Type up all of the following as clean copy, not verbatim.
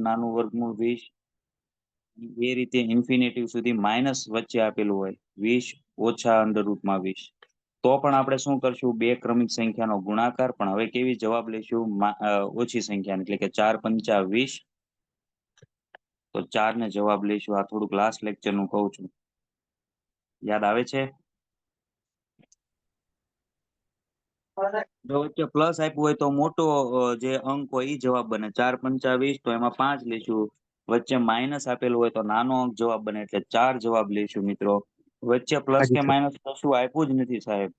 નાનું વર્ગમૂળ 20 એ રીતે ઇન્ફિનિટિવ સુધી માઇનસ વચ્ચે આપેલું હોય 20 ઓછા અંડર રૂટમાં 20 તો પણ આપણે શું કરશું બે ક્રમિક સંખ્યાનો ગુણાકાર પણ હવે કેવી જવાબ લઈશું ઓછી સંખ્યાને એટલે કે 4 પંચા 20 તો 4 ને જવાબ લઈશું આ થોડુંક લાસ્ટ લેક્ચર નું કહું છું યાદ આવે છે જો વચ્ચે પ્લસ આપ્યું હોય તો મોટો જે અંક હોય એ જવાબ બને 4 પંચા 20 તો એમાં 5 લઈશું વચ્ચે માઇનસ આપેલું હોય તો નાનો અંક જવાબ બને એટલે 4 જવાબ લઈશું મિત્રો વચ્ચે પ્લસ હાજી કે સર. માઇનસ કશું આપ્યું જ નથી સાહેબ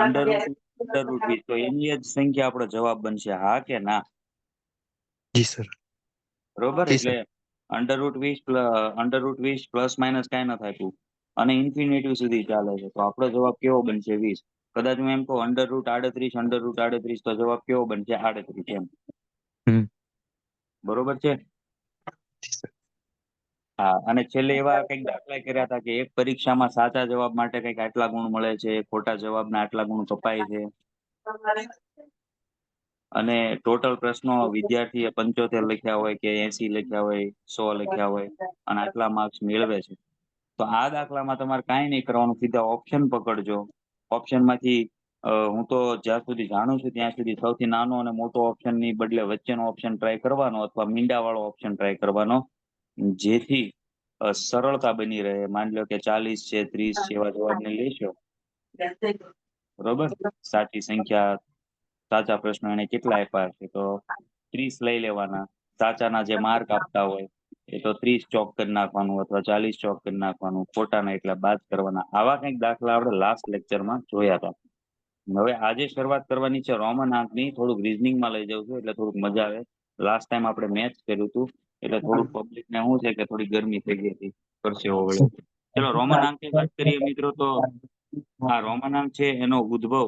અંડર રૂટ 20 તો એની જ સંખ્યા આપણો જવાબ બનશે હા કે ના જી સર. બરોબર જી એટલે sir. Under route 20 plus minus કાંઈ નથી આપ્યું અને ઇન્ફિનિટી સુધી ચાલે છે તો આપણો જવાબ કેવો બનશે 20 કદાચ હું એમ કહું અંડર રૂટ 38 તો જવાબ કેવો બનશે 38 એમ હમ. બરોબર છે જી સર. હા અને છેલ્લે એવા કંઈક દાખલા કર્યા હતા કે એક પરીક્ષામાં સાચા જવાબ માટે કંઈક આટલા ગુણ મળે છે ખોટા જવાબના આટલા ગુણ કપાય છે અને ટોટલ પ્રશ્નો વિદ્યાર્થીએ 75 લખ્યા હોય કે 80 લખ્યા હોય 100 લખ્યા હોય અને આટલા માર્ક્સ મેળવે છે તો આ દાખલામાં તમારે કાંઈ નહીં કરવાનું સીધા ઓપ્શન પકડજો ઓપ્શનમાંથી હું તો જ્યાં સુધી જાણું છું ત્યાં સુધી સૌથી નાનો અને મોટો ઓપ્શનની બદલે વચ્ચેનો ઓપ્શન ટ્રાય કરવાનો અથવા મીંડાવાળો ઓપ્શન ટ્રાય કરવાનો જેથી સરળતા બની રહે માની લો કે 40 છે 30 છે એવા જવાબને લેશો બરોબર સાચી સંખ્યા સાચા પ્રશ્નો એને કેટલા આપ્યા છે તો 30 લઈ લેવાના સાચાના જે માર્ક આપતા હોય એ તો 30 ચોક કરી નાખવાનું અથવા 40 ચોક કરી નાખવાનું ખોટાના એટલા બાદ કરવાના આવા કંઈક દાખલા આપણે લાસ્ટ લેક્ચરમાં જોયા હતા હવે આજે શરૂઆત કરવાની છે રોમન આંકની થોડુંક રીઝનિંગમાં લઈ જવું છું એટલે થોડુંક મજા આવે લાસ્ટ ટાઈમ આપણે મેથ્સ કર્યું હતું એટલે થોડુંક પબ્લિકને શું છે કે થોડી ગરમી થઈ ગઈ હતી પરસેવો વળ્યો ચલો રોમન આંકની વાત કરીએ મિત્રો તો આ રોમન આંક છે એનો ઉદ્ભવ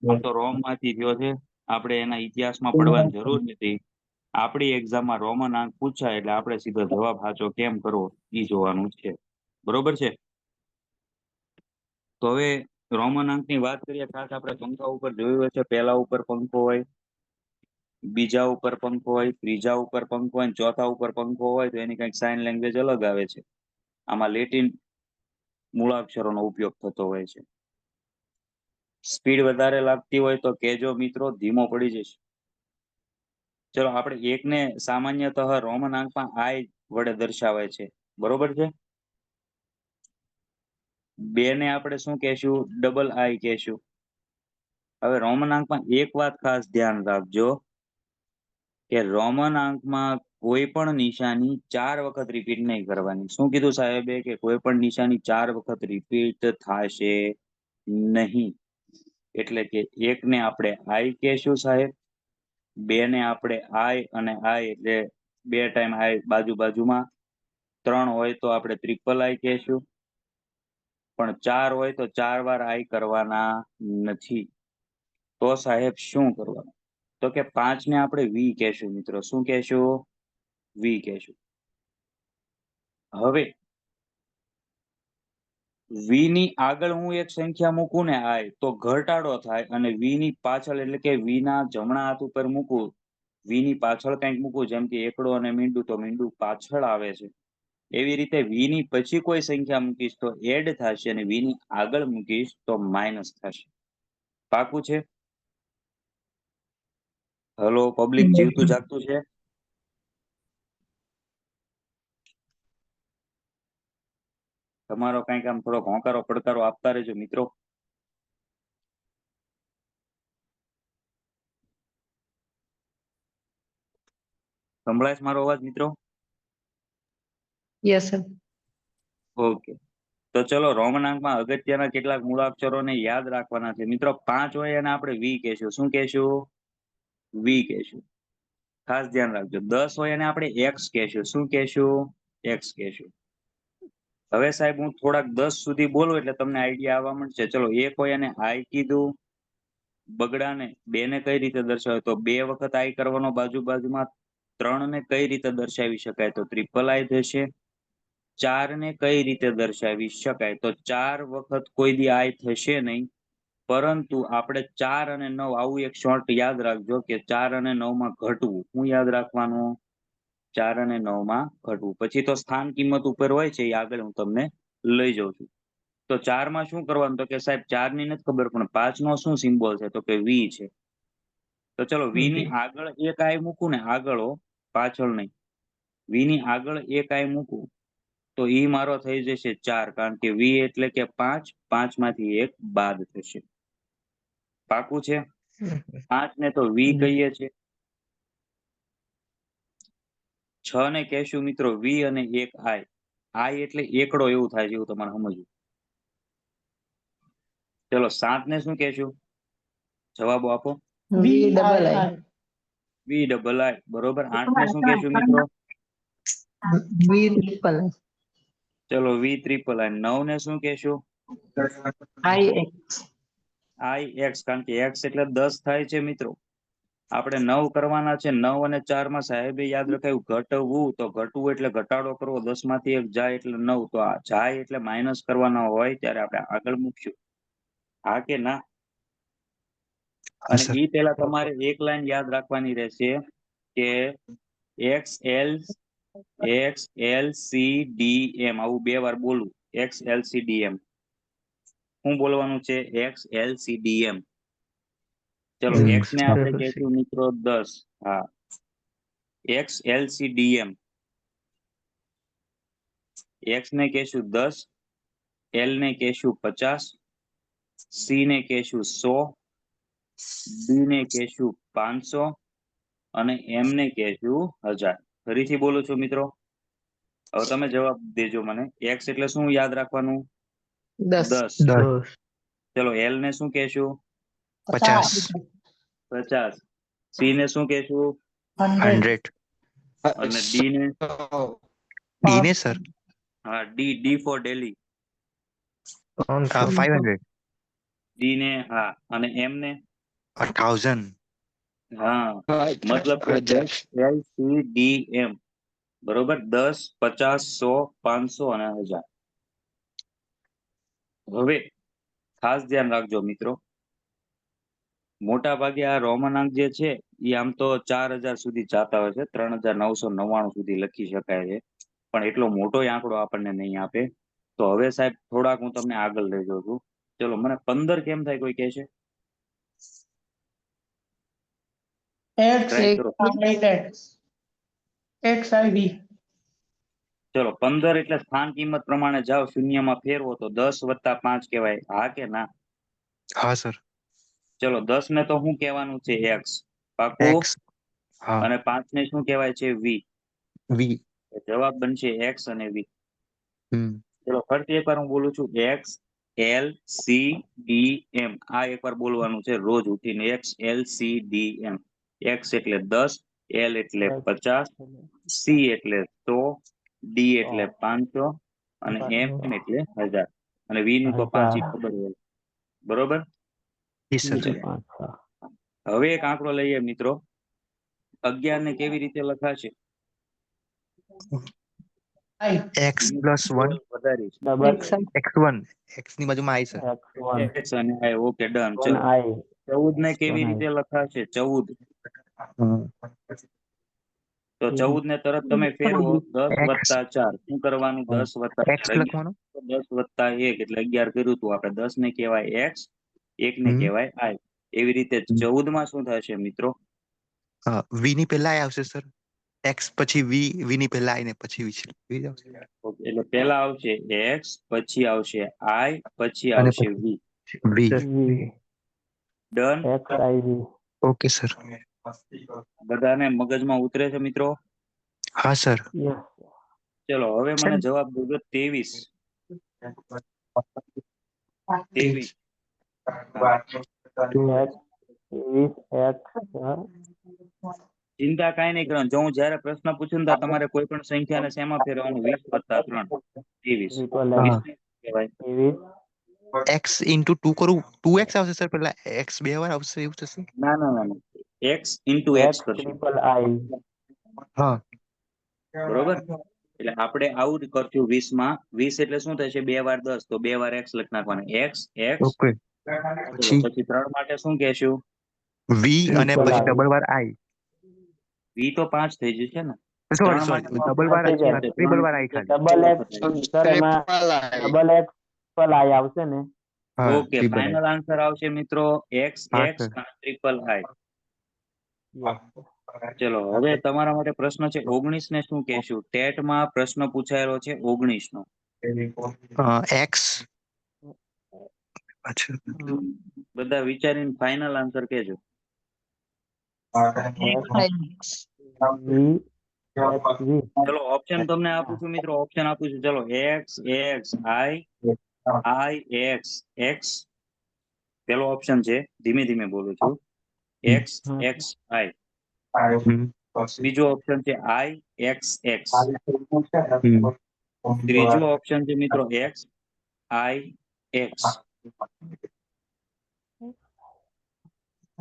આમ તો રોમમાંથી થયો છે આપણે એના ઇતિહાસમાં પડવાની જરૂર નથી આપણી એક્ઝામમાં રોમન આંક પૂછાય એટલે આપણે સીધો જવાબ સાચો કેમ કરવો ઈ જોવાનું છે બરોબર છે તો હવે રોમન અંકની વાત કરીએ ખાસ આપણે પંખા ઉપર જોયું હશે પહેલા ઉપર પંખો હોય બીજા ઉપર પંખો હોય ત્રીજા ઉપર પંખો હોય અને ચોથા ઉપર પંખો હોય તો એની કંઈક સાઇન લેંગ્વેજ અલગ આવે છે આમાં લેટિન મૂળાક્ષરોનો ઉપયોગ થતો હોય છે સ્પીડ વધારે લાગતી હોય તો કેજો મિત્રો ધીમો પડી જશે ચલો આપણે એકને સામાન્યતઃ રોમન આંકમાં આઈ વડે દર્શાવાય છે બરોબર છે બે ને આપણે શું કહેશું ડબલ આઈ કહેશું હવે રોમન આંકમાં એક વાત ખાસ ધ્યાન રાખજો કે રોમન આંકમાં કોઈ પણ નિશાની 4 વખત રિપીટ નહીં કરવાની શું કીધું સાહેબે કે કોઈ પણ નિશાની 4 વખત રિપીટ થશે નહીં એટલે કે એક ને આપણે આઈ કહેશું સાહેબ બે ને આપણે આઈ અને આઈ એટલે બે ટાઈમ આઈ બાજુમાં 3 હોય તો આપણે ટ્રિપલ આઈ કહેશું પણ 4 હોય તો 4 વાર આઈ કરવાના નથી તો સાહેબ શું કરવાનું તો કે 5 ને આપણે વી કહેશું મિત્રો શું કહેશું વી કહેશું હવે વી ની આગળ હું એક સંખ્યા મૂકું ને આઈ તો ઘટાડો થાય અને વી ની પાછળ એટલે કે વી ના જમણા હાથ ઉપર મૂકું વી ની પાછળ કંઈક મૂકું જેમ કે એકડો અને મીંડું તો મીંડું પાછળ આવે છે એવી રીતે વી ની પછી કોઈ સંખ્યા મૂકીશ તો એડ થશે અને વી ની આગળ મૂકીશ તો માઇનસ થશે પાકું છે હલો પબ્લિક જીવતું જાગતું છે તમારો કંઈક આમ થોડો હોંકારો પડકારો આપતા રહેજો મિત્રો સંભળાય છે મારો અવાજ મિત્રો યસ સર ઓકે તો ચલો રોમન આંકમાં અગત્યના કેટલાક મૂળાક્ષરોને યાદ રાખવાના છે મિત્રો 5 હોય અને આપણે વી કહેશું શું કહેશું વી કહેશું ખાસ ધ્યાન રાખજો 10 હોય અને આપણે એક્સ કહેશું શું કહેશું એક્સ કહેશું હવે સાહેબ હું થોડાક 10 સુધી બોલું એટલે તમને આઈડિયા આવવા મળશે ચલો એક હોય અને આઈ કીધું બગડાને બે ને કઈ રીતે દર્શાવે તો બે વખત આઈ કરવાનો બાજુમાં 3 ને કઈ રીતે દર્શાવી શકાય તો ટ્રિપલ આઈ થશે 4 ને કઈ રીતે દર્શાવી શકાય તો 4 વખત કોઈ દી આઈ થશે નહીં પરંતુ આપણે 4 અને 9 આવું એક શોર્ટ યાદ રાખજો કે 4 અને 9 માં ઘટવું શું યાદ રાખવાનું 4 અને 9 માં ઘટવું. પછી તો સ્થાન કિંમત ઉપર હોય છે એ આગળ હું તમને લઈ જાઉં છું. તો 4 માં શું કરવાનું તો કે સાહેબ 4 ની નથી ખબર પણ 5 નો શું સિમ્બોલ છે તો કે V છે. તો ચલો V ની આગળ એક આઈ મૂકું ને આગળ હો, પાછળ નહીં. V ની આગળ એક આઈ મૂકું તો ઈ મારો થઈ જશે 4 કારણ કે V એટલે કે 5, 5 માંથી 1 બાદ થશે. પાકું છે? 5 ને તો V કહીએ છીએ. 6 ને કહેશું મિત્રો V અને 1 I. I એટલે એકડો એવું થાય છે એવું તમારે સમજવું. ચલો 7 ને શું કહેશું? જવાબો આપો. VII. VII બરોબર. 8 ને શું કહેશું મિત્રો? VIII. ચલો VIII. 9 ને શું કહેશું? IX. IX કારણ કે X એટલે 10 થાય છે મિત્રો. આપણે 9 કરવાના છે. 9 અને 4 માં સાહેબે યાદ રખાયું ઘટવું, તો ઘટવું એટલે ઘટાડો કરવો. 10 માંથી 1 જાય એટલે 9. તો આ જાય એટલે માઇનસ કરવાના હોય ત્યારે આપણે આગળ મૂકશું. હા કે ના? અને સર. ઈ પહેલા તમારે એક લાઈન યાદ રાખવાની રહેશે કે XLCDM આવું 2 વાર બોલવું. XLCDM. શું બોલવાનું છે? XLCDM. ચલો X ને આપણે કહેશું મિત્રો 10. હા, XLCDM. X ને કહેશું 10, L ને કહેશું 50, C ને કહેશું 100, D ને કહેશું 500 અને M ને કહેશું 1000. ફરીથી બોલું છું મિત્રો. હવે તમે જવાબ દેજો મને. X એટલે શું યાદ રાખવાનું? 10. ચલો L ને શું કહેશું? 50. 50. C ને શું કહેશું? 100. અને D ને? D ને સર હા, D for Delhi. 500. D ને હા અને M ને? 1000. હા, મતલબ કે 10 LCDM. બરોબર. 10, 50, 100, 500 અને 1000. હવે ખાસ ધ્યાન રાખજો મિત્રો. મોટા ભાગે આ રોમનાંક જે છે એ આમ તો 4000 સુધી જાતા હોય છે. 3999 સુધી લખી શકાય છે. પણ એટલો મોટો આંકડો આપણને નહીં આપે. તો હવે સાહેબ થોડાક હું તમને આગળ લઈ જાઉં છું. ચલો મને 15 કેમ થાય કોઈ કહે છે? Try કરો. XIV. ચલો 15 એટલે સ્થાન કિંમત પ્રમાણે જાઓ શૂન્યમાં ફેરવો તો 10 વત્તા 5 કહેવાય. હા કે ના? હા સર. ચલો 10 ને તો શું કહેવાનું છે? X. પાકું? X. હા. અને 5 ને શું કહેવાય છે? V. V. જવાબ બનશે X અને V. હમ. ચલો ફરીથી એકવાર હું બોલું છું. XLCDM. આ એકવાર બોલવાનું છે રોજ ઉઠીને. XLCDM. X એટલે 10, L એટલે 50, C એટલે 100, D એટલે 500 અને M એટલે 1000. અને V નું તો 5 ખબર હોય. બરોબર? જી સર. હવે એક આંકડો લઈએ મિત્રો. 11 ને કેવી રીતે લખાશે? X plus 1. વધારીશ. X1. X ની બાજુમાં I સર. X અને I. Okay done. ચલો 14 ને કેવી રીતે લખાશે? 14. તો 14 ને તરત તમે ફેરવો 10 X. વત્તા 4. શું કરવાનું? 10 વત્તા X 4. લખવાનું. 10 વત્તા 1 એટલે 11 કર્યું હતું આપણે. 10 ને કહેવાય X, 1 ને હમ. કહેવાય I. એવી રીતે 14 માં શું થશે મિત્રો? V ની પહેલા I આવશે સર. X પછી V. V ની પહેલા I ને પછી V છે. V આવશે. Okay, એટલે પહેલા આવશે X, પછી આવશે I, પછી અને આવશે V. V. Done? Okay sir. બધાને મગજમાં ઉતરે છે મિત્રો? હા સર. ચલો હવે મને જવાબ દેજો 23. 23. ચિંતા કાંઈ નહીં કરવાની. જો હું જ્યારે પ્રશ્ન પૂછું ને ત્યારે તમારે કોઈ પણ સંખ્યાને શેમાં ફેરવવાનું? 20 વત્તા 3. 23. 20 ને શું કહેવાય? X into 2 કરું 2x આવશે સર. પહેલા X 2 વાર આવશે એવું થશે. ના ના ના ના. X into X કરશું. હા. બરોબર? એટલે આપણે આવું જ કરશું 20 માં. 20 એટલે શું થશે? 2 વાર 10 તો 2 વાર X લખી નાખવાના. X, X. ઓકે. ચલો પછી 3 માટે શું કહેશું? V અને પછી ડબલ વાર I. V તો 5 થઈ જશે ને? સોરી ત્રણ સોરી માંથી ડબલ વાર થઈ જાય. ટ્રિપલ વાર આઈ ખાલી. ડબલ એક્સ સર એમાં ડબલ એક્સ પર આઈ આવશે ને. હા ઓકે, ટ્રિપલ ફાઇનલ આન્સર આવશે મિત્રો એક્સ હા એક્સ સર. અને ટ્રિપલ આઈ. ચલો હવે તમારા માટે પ્રશ્ન છે 19 ને શું કહેશું? ટેટ માં પ્રશ્ન પૂછાયેલો છે 19 નો. એક્સ અચ્છા બધા વિચારીને ફાઇનલ આન્સર કહેજો. વી એક્સ વી. ચલો ઓપ્શન તમને આપું છું મિત્રો, ઓપ્શન આપું છું. ચલો x X I X x. પેલો ઓપ્શન છે, ધીમે ધીમે બોલું છું, એક્સ એક્સ આઈ. બીજો ઓપ્શન છે આઈ એક્સ એક્સ. ત્રીજો ઓપ્શન છે મિત્રો એક્સ આઈ એક્સ.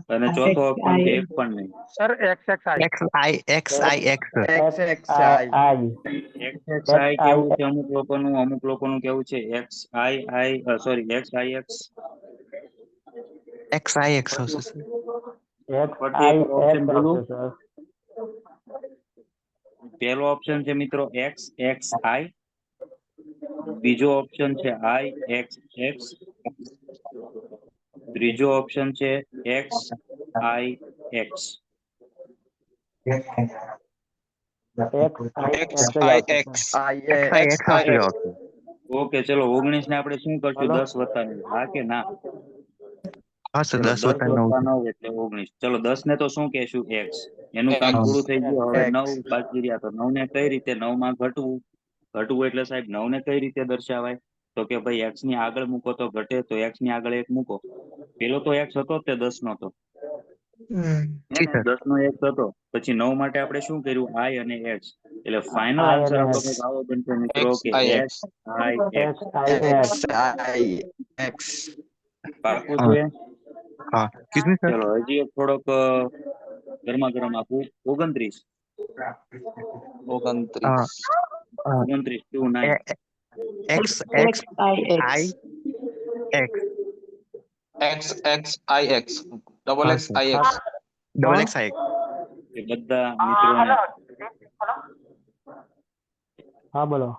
અને ચોથો ઓપ્શન છે એક પણ નહીં. Sir X X I X I X X X I I X X I કેવું છે અમુક લોકોનું કેવું છે X I sorry X I X. X I X આવશે સર. એક્સ ફરીથી આઈ એક ઓપ્શન એક્સ બોલું. આવશે સર. પહેલો ઓપ્શન છે મિત્રો એક્સ એક્સ આઈ. બીજો ઓપ્શન છે આઈ એક્સ એક્સ. ત્રીજો ઓપ્શન છે X I X. X I x જ આવશે sir. I X I X આવશે. ઓકે ચલો 19 ને આપણે શું કરશું? બોલો. 10 વત્તા 9. હા કે ના? હા સર ચલો 10 10 વત્તા વત્તા 9. 9 એટલે 19. ચલો 10 ને તો શું કહેશું? એક્સ. એનું કામ X. પૂરું થઈ ગયું. હવે X. 9 બાકી રહ્યા. તો 9 ને કઈ રીતે 9 માં ઘટવું? ઘટવું એટલે સાહેબ 9 ને કઈ રીતે દર્શાવાય? તો કે ભાઈ એક્સ ની આગળ મૂકો તો ઘટે, તો એક્સ ની આગળ 1 મૂકો. પેલો તો એક્સ હતો જ તે 10 નો તો. જી સર. 10 નો એક્સ હતો. પછી 9 માટે આપણે શું કર્યું? આઈ અને એક્સ. એટલે ફાઇનલ આઈ આન્સર અને આપણો એક્સ. કંઈક આવો બનશે મિત્રો X કે I x X I X. X I X. X I X પાકું હા છે? હા એક્સક્યુઝ મી સર. ચલો હજી એક થોડોક ગરમા ગરમ આપું. 29 29 29 two 9. X X I X. X X I X double હા X sir. I X double X I એ બધા મિત્રોને હા બોલો.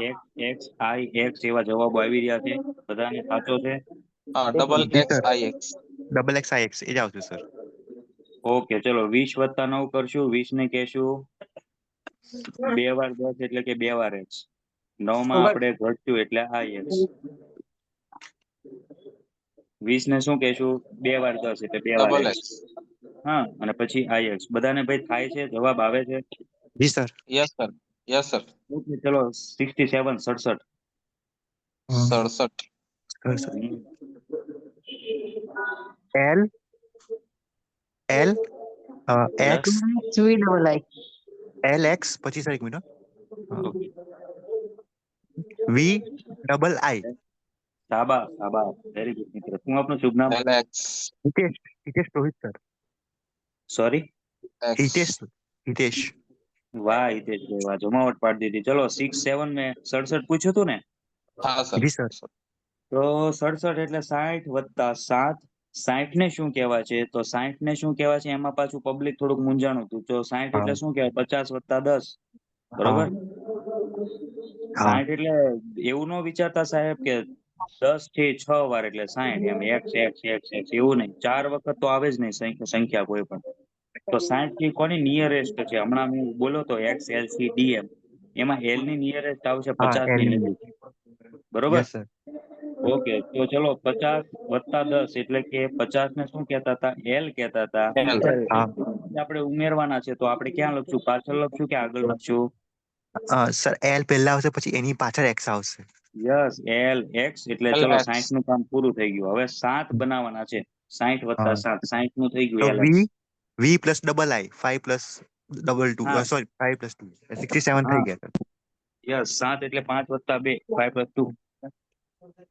એક્સ એક્સ આઈ એક્સ એવા જવાબો આવી રહ્યા છે. બધાને સાચો છે? double જી X sir. I X double X I X એ જ આવશે સર. ઓકે ચલો 20 વત્તા 9 કરશું. 20 ને કહેશું 2 વાર 10 એટલે કે 2 વાર એક્સ. 9 માં આપણે ઘટશું એટલે આઈ એક્સ. 20 ને શું કહેશું? 2 વાર 10 એટલે 2 વાર double એક્સ. X હા, અને પછી આઈ એક્સ. બધાને ભાઈ થાય છે? જવાબ આવે છે? જી સર. yes sir ઓકે ચલો 67 67. 67 hmm. L L Yes. X V double I. L X પછી સર એક minute okay. V double I. શાબાશ વેરી ગુડ મિત્ર. શું આપનું શુભ નામ? LX Hitesh Hitesh Rohit sir. Sorry. X Hitesh. વાહ હિતેશભાઈ વાહ, જમાવટ પાડી દીધી. ચલો 6 7 મેં 67 પૂછ્યું હતું ને? હા સર જી સર. તો 67 એટલે 60 વત્તા 7. 60 ને શું કહેવાય છે? તો 60 ને શું કહેવાય છે? એમાં પાછું પબ્લિક થોડુંક મૂંઝાણું હતું. તો 60 એટલે હા શું કહેવાય? 50 વત્તા 10. હા બરોબર? હા 60 એટલે એવું ન વિચારતા સાહેબ કે 10 થી 6 વાર એટલે 60 એમ એક્સ એક્સ એક્સ એક્સ એવું નહીં. 4 વખત તો આવે જ નહીં સંખ્યા કોઈ પણ. તો 60 થી કોની નિયરેસ્ટ છે? હમણાં હું બોલો તો X L C D M. એમાં એલ ની નિયરેસ્ટ આવશે હા 50 એલ ની નજીક. બરોબર? Yes sir. ઓકે તો ચલો 50 વત્તા 10 એટલે કે 50 ને શું કહેતા હતા? એલ કહેતા હતા. L હા આપણે ઉમેરવાના છે તો આપણે ક્યાં લખશું? પાછળ લખશું કે આગળ લખશું? સર એલ પહેલા આવશે પછી એની પાછળ એક્સ આવશે. Yes L x. એટલે ચલો LX 60 નું કામ પૂરું થઈ ગયું. હવે 7 બનાવવાના છે. 60 વત્તા હા 7 60 નું થઈ તો ગયું L X. V V plus double I 5 plus double two હા સોરી 5 પ્લસ 2 67 થઈ હા ગયા યસ 7 એટલે 5 વત્તા 2 5 પ્લસ 2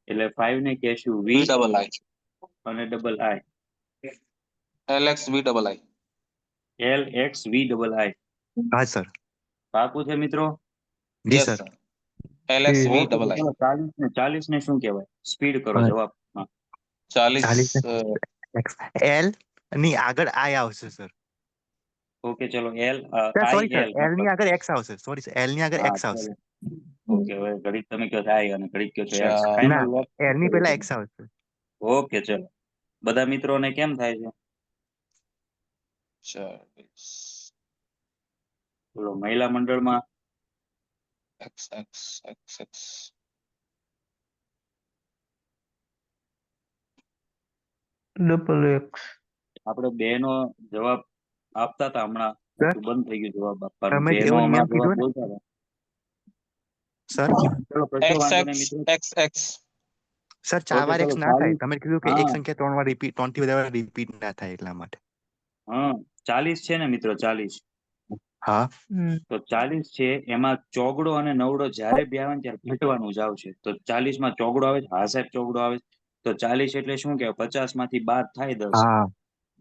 એટલે 5 ને કહેશું V વી double I અને double I. LX V double I L X V double I. હા સર. પાકું છે મિત્રો? જી yes sir. sir LX V okay તો double I ચલો 40 ને શું કહેવાય? સ્પીડ કરો જવાબમાં. 40 40 એલ ની આગળ આઈ આવશે સર. ઓકે ચલો L sorry I sir, L L ની મતલબ આગળ એક્સ આવશે. સોરી સર, એલ ની આગળ હા એક્સ આવશે. ચલો ઓકે હવે ઘડીક તમે કહો છો આઈ અને ઘડીક કહો છો એક્સ ચાર ના, ફાઇનલ લોક એલ ની પહેલા એક્સ આવશે. ઓકે ચલો બધા મિત્રોને કેમ થાય છે 40 બોલો મહિલા મંડળમાં x x x x double x. આપણે બે નો જવાબ આપતા હતા હમણાં સર, પાછું બંધ થઈ ગયું જવાબ આપવાનું તમે બે નો એવો નિયમ હમણાં જવાબ કીધો ને બોલતા હતા સર. ચલો કશો x વાંધો x નહીં મિત્રો x x સર, 4 ઓકે વાર ચલો એક્સ ના થાય. 40 તમે કીધું કે એક હા સંખ્યા 3 વાર રિપીટ, 3 થી વધારે રિપીટ ના થાય એટલા માટે. હા 40 છે ને મિત્રો 40 હા. તો 40 છે એમાં ચોગડો અને નવડો જ્યારે બે આવે ને ત્યારે ઘટવાનું જ આવશે તો 40 માં ચોગડો આવે છે હા સાહેબ ચોગડો આવે છે. તો 40 એટલે શું કહેવાય 50 માંથી બાદ થાય 10 હા,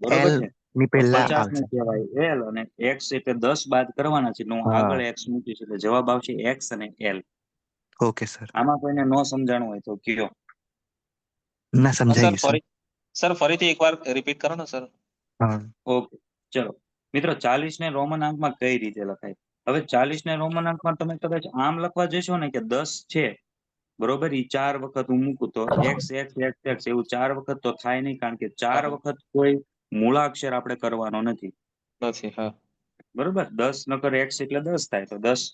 બરોબર એલ છે ની તો પહેલા 50 ને આવશે. કહેવાય એલ અને એક્સ એટલે 10 બાદ કરવાના છે એટલે હું હા. આગળ એક્સ મૂકીશ એટલે જવાબ આવશે એક્સ અને એલ. Okay sir. આમાં કોઈને ન સમજાણું હોય તો કયો ના, સમજાઈ સર ગયું સર. ફરીથી એકવાર રિપીટ કરો ને સર. હા. ઓકે ચલો મિત્રો 40 ને રોમન અંકમાં કઈ રીતે લખાય હવે 40 ને રોમન અંકમાં તમે કદાચ આમ લખવા જશો ને કે 10 છે બરોબર ઈ 4 વખત હું મૂકું તો એક્સ એક્સ એક્સ એક્સ એવું 4 વખત તો થાય નહીં કારણ કે 4 હા, વખત કોઈ મૂળાક્ષર આપણે કરવાનો નથી નથી હા બરોબર 10 નકર એક્સ એટલે 10 થાય તો 10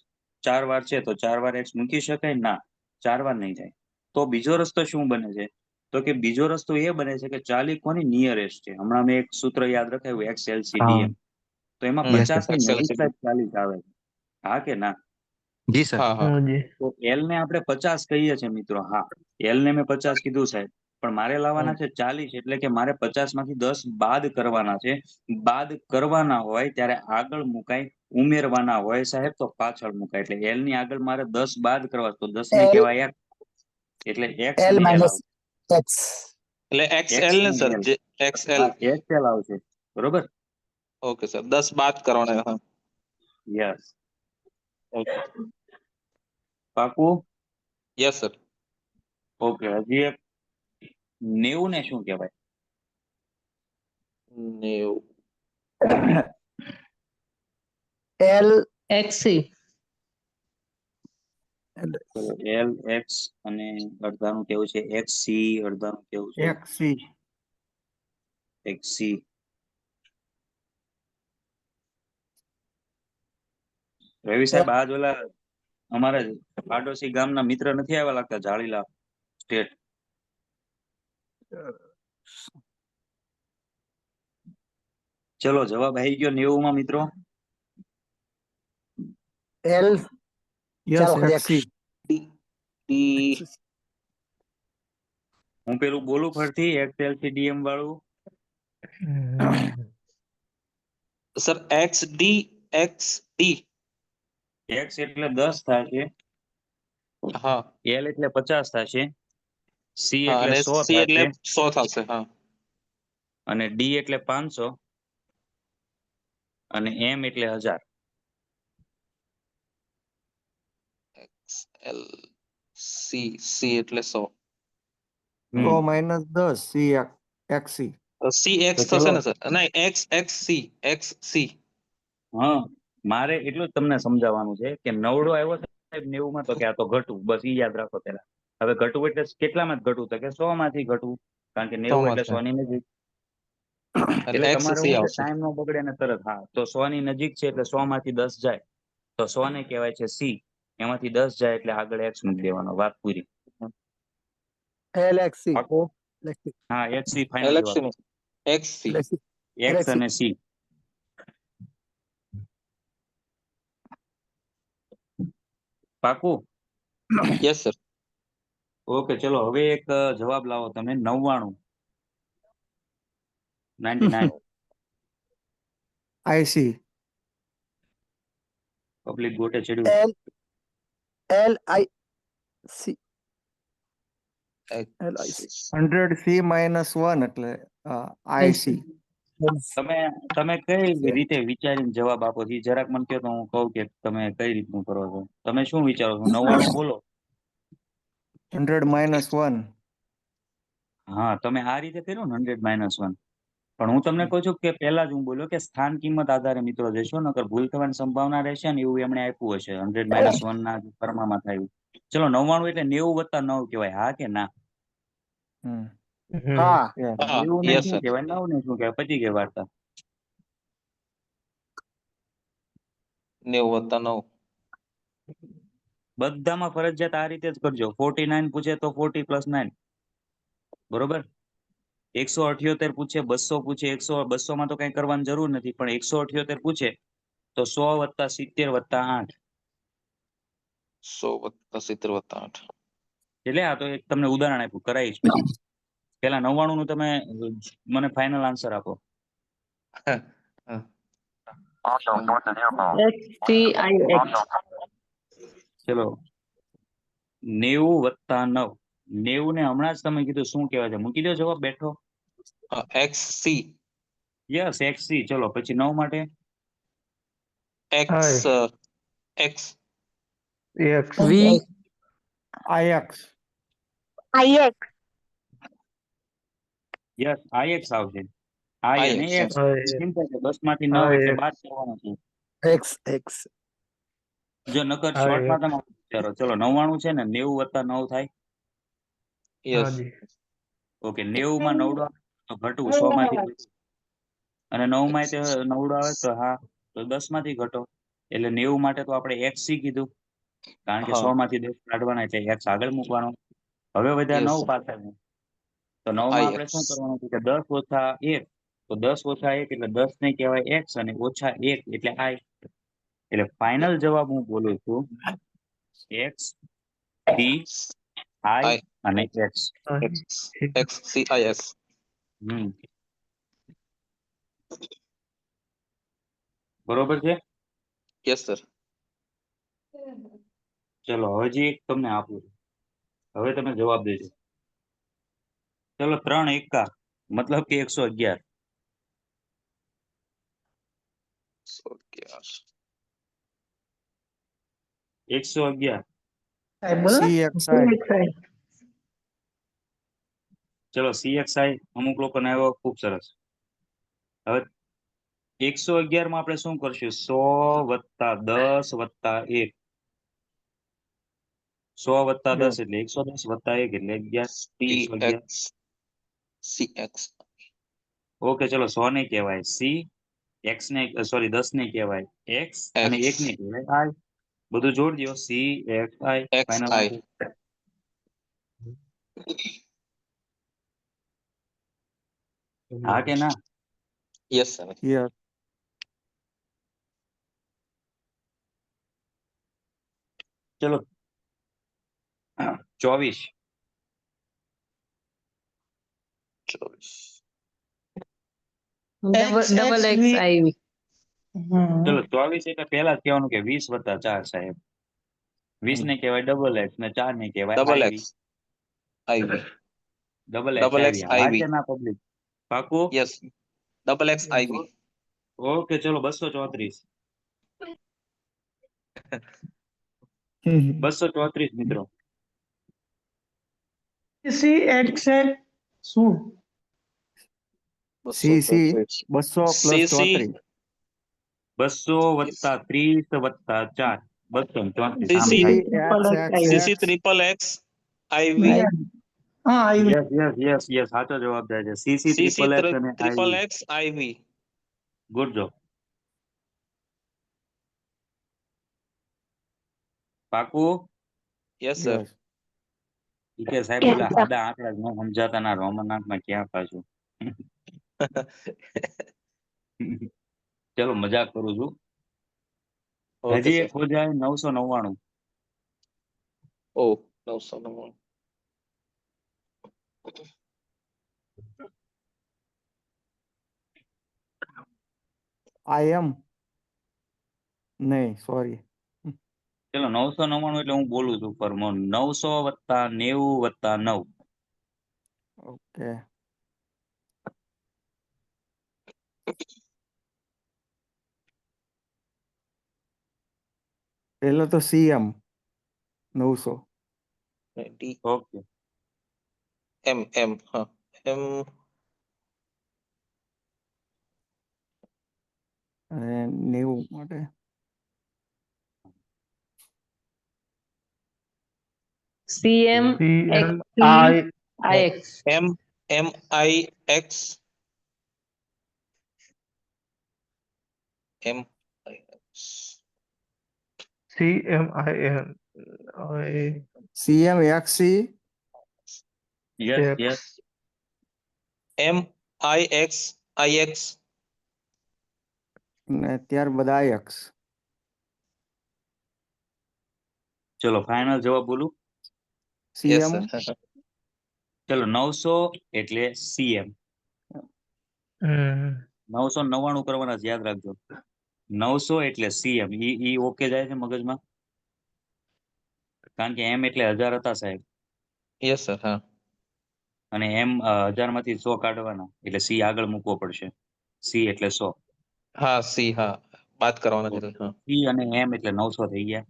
4 વાર છે તો 4 વાર એક્સ મૂકી શકાય ના 4 વાર નહીં થાય તો બીજો રસ્તો શું બને છે તો કે બીજો રસ્તો એ બને છે કે 40 કોની નિયરેસ્ટ છે હમણાં મેં એક સૂત્ર યાદ રખાયું એક્સ હા. એલસીડીએમ તો એમાં હમ યસ સર. 50 ની નજીક XLCD સાહેબ 40 આવે છે હા કે ના જી સર. હા હા જી. તો એલ ને આપણે 50 કહીએ છીએ મિત્રો હા એલ ને મેં 50 કીધું સાહેબ પણ મારે લાવવાના છે 40 એટલે કે મારે 50 માંથી 10 બાદ કરવાના છે બાદ કરવાના હોય ત્યારે આગળ મુકાય ઉમેરવાના હોય સાહેબ તો પાછળ મુકાય એટલે એલ ની આગળ મારે 10 બાદ કરવા તો 10 ને એલ કહેવાય એક એટલે એક્સ એલ અને એલ માઇનસ આવશે એક્સ. એટલે એક્સ XL ને અને સર એલ જે XL હા એક્સએલ આવશે બરોબર ઓકે સર 10 બાદ કરવાના હા યસ ઓકે પાકું યસ સર ઓકે હજી એક 90 ને શું કહેવાય 90 એલ એક્સી ચલો એલ એક્સ અને અડધાનું કેવું છે એક્સ સી અડધાનું કેવું છે એક્સી. એક્સ સી રવિ સાહેબ આજ ઓલા અમારા પાડોશી ગામના મિત્ર નથી આવ્યા લાગતા જાળીલા સ્ટેટ ચલો જવાબ આવી ગયો 90 માં મિત્રો એલ યસ ચાલો એક્સી. ડી ડી હું પેલું બોલું ફરતી એક્સએલ થી ડીએમ વાળું સર XD એક્સ એટલે 10 થશે હા એલ એટલે 50 થશે સી હા એટલે અને 100 સી એટલે થશે 100 થશે હા અને ડી એટલે 500 અને એમ એટલે 1000 XL સી એટલે 100 100 માઇનસ 10 સી એક્સી. સી તો એક્સ થશે ચલો ને સર નહીં એક્સ સી હા મારે એટલું જ તમને સમજાવવાનું છે કે નવડો આવ્યો સાહેબ 90 માં તો કે આ તો ઘટવું બસ ઈ યાદ રાખો પેલા હવે ઘટવું એટલે કેટલામાં ઘટવું તો કે 100 માંથી ઘટવું કારણ કે 90 એટલે 100 ની નજીક એટલે એક્સ તમારે સી શું છે આવશે ટાઈમ નો બગડે ને તરત હા તો 100 ની નજીક છે એટલે 100 માંથી 10 જાય તો 100 ને કહેવાય છે સી એમાંથી 10 જાય એટલે આગળ એક્સ મૂકી દેવાનો વાત પૂરી એલ એક્સી. પાકો હા એક્સ સી ફાઇનલ જવાબ એલેક્સી એક્સ સી એક્સ અને સી પાકું યસ સર ઓકે ચલો હવે એક જવાબ લાવો તમે 99 આઈસી. પબ્લિક ગોટે ચડ્યું L L I C. L I C. 100 C minus 1 એટલે આઈસી. તમે તમે કઈ રીતે વિચારીને જવાબ આપો છો ઈ જરાક મને કહો તો હું કહું કે તમે કઈ રીતનું કરો છો તમે શું વિચારો છો 99 બોલો 100 માઇનસ 1. હા તમે આ રીતે કર્યું ને 100 - 1 પણ હું તમને કહું છું કે પહેલા જ હું બોલ્યો કે સ્થાન કિંમત આધારે મિત્રો જશો, નકર ભૂલ થવાની સંભાવના રહેશે ને એવું એમણે આપ્યું હશે 100 - 1 ના ફરમામાં થાય. ચલો 99 એટલે 90 + 9 કહેવાય, હા કે ના? હમ હા yes. 90 ને yes શું sir. કહેવાય, 9 ને શું કહેવાય, પતી ગઈ વાર્તા. 90 + 9. બધામાં ફરજિયાત આ રીતે જ કરજો. 49 પૂછે તો 40 + 9, બરોબર? 178 પૂછે, 200 પૂછે, 100 200 માં તો કઈ કરવાની જરૂર નથી, પણ 178 પૂછે તો 100 + 70 + 8. 100 + 70 + 8. એટલે આ તો એક તમને ઉદાહરણ આપ્યું, કરાવીશ પછી. પેલા 99 નું તમે મને ફાઇનલ આન્સર આપો. XCIX. ચલો 90 + 9. 90 ને હમણાં જ તમે કીધું શું કહેવાય છે, મૂકી દો જવાબ બેઠો. XC. Yes XC. ચલો પછી 9 માટે X. X. V. IX IX. Yes IX આવશે. I અને IX. X સિમ્પલ છે, 10 માંથી 9 એટલે બાદ કરવાનો છે. X જો નકર શોર્ટમાં તમે વિચારો. ચલો 99 છે ને, 90 + 9 થાય. Yes. ઓકે 90 માં 9 આવે તો ઘટવું, 100 માંથી ઘટવું. અને 9 માં તે 9 આવે તો હા, તો 10 માંથી ઘટો. એટલે 90 માટે તો આપણે XC કીધું, કારણ કે હા 100 માંથી 10 કાઢવાના એટલે X આગળ મૂકવાનો. હવે વધ્યા Yes 9 sir. પાછળ. તો 9 માં આપણે IX. શું કરવાનું છે કે 10 - 1, તો 10 - 1 એટલે 10 ને કહેવાય X અને -1 એટલે I. એટલે ફાઇનલ જવાબ હું બોલું છું X, T, I I. અને X. X. XCIS. હમ બરોબર છે. Yes sir. ચલો હજી એક તમને આપું છું. હવે તમે જવાબ દેજો. ચલો 3 એકા મતલબ કે 111. 111. 111. CXI ચલો CXI અમુક લોકોને આવ્યો, ખૂબ સરસ. હવે 111 માં આપણે શું કરશું? 100 + 10 + 1. 100 + 10 એટલે 110 + 1 એટલે 11. 111. CX. CX. ઓકે ચલો 100 ને કહેવાય C, X ને સોરી 10 ને કહેવાય X અને 1 ને X. કહેવાય I. બધું જોડ દો CXI ફાઇનલ XI. આન્સર. હા કે ના? Yes sir. yes ચલો 24. 24. XXIV. ચલો 24 એટલે પહેલા જ કહેવાનું કે 20 + 4 સાહેબ. 20 ને કહેવાય XX ને 4 ને કહેવાય Double IV. X. IV. XX Double X આવી. હા IV. કે ના પબ્લિક? પાકું? Yes. Double X IV. Okay ચલો 234. 234 મિત્રો. CXX શું? CC 200 + CC. 34 200 + 30 + 4 234. હા CC. ભાઈ. CC CXXX triple X IV. હા આવી. યસ સાચો જવાબ થાય છે. CC CC XXX અને triple IV. X IV. Good job. પાકું? Yes sir. yes ઈ કે સાહેબ ઓલા સાદા આંકડા જ ન સમજાતા ના રોમન આંકમાં ક્યાં પાછું. ચલો મજાક કરું છું. Okay હજી sir. એક હો જાય 999. Oh, 999. IM નહીં સોરી ચલો 999 એટલે હું બોલું છું ફરમોન 900 + 90 + 9. ઓકે પેલો તો CM 900 D okay M. Huh. M. અને 90 માટે CM CMIX IX. MIX CMIN CMXC yes yes IX અને ત્યારબાદ IX. ચલો ફાઇનલ જવાબ બોલું. yes CM sir ચલો 900 એટલે CM. 999 કરવાના છે, યાદ રાખજો. 900 એટલે CM. ઈ ઓકે જાય છે મગજમાં? કારણ કે M એટલે 1000 હતા સાહેબ, yes sir હા અને M 1000 માંથી 100 કાઢવાના એટલે C આગળ મૂકવો પડશે. C એટલે 100. હા C હા બાદ કરવાના છે હા C અને M એટલે 900 થઈ ગયા.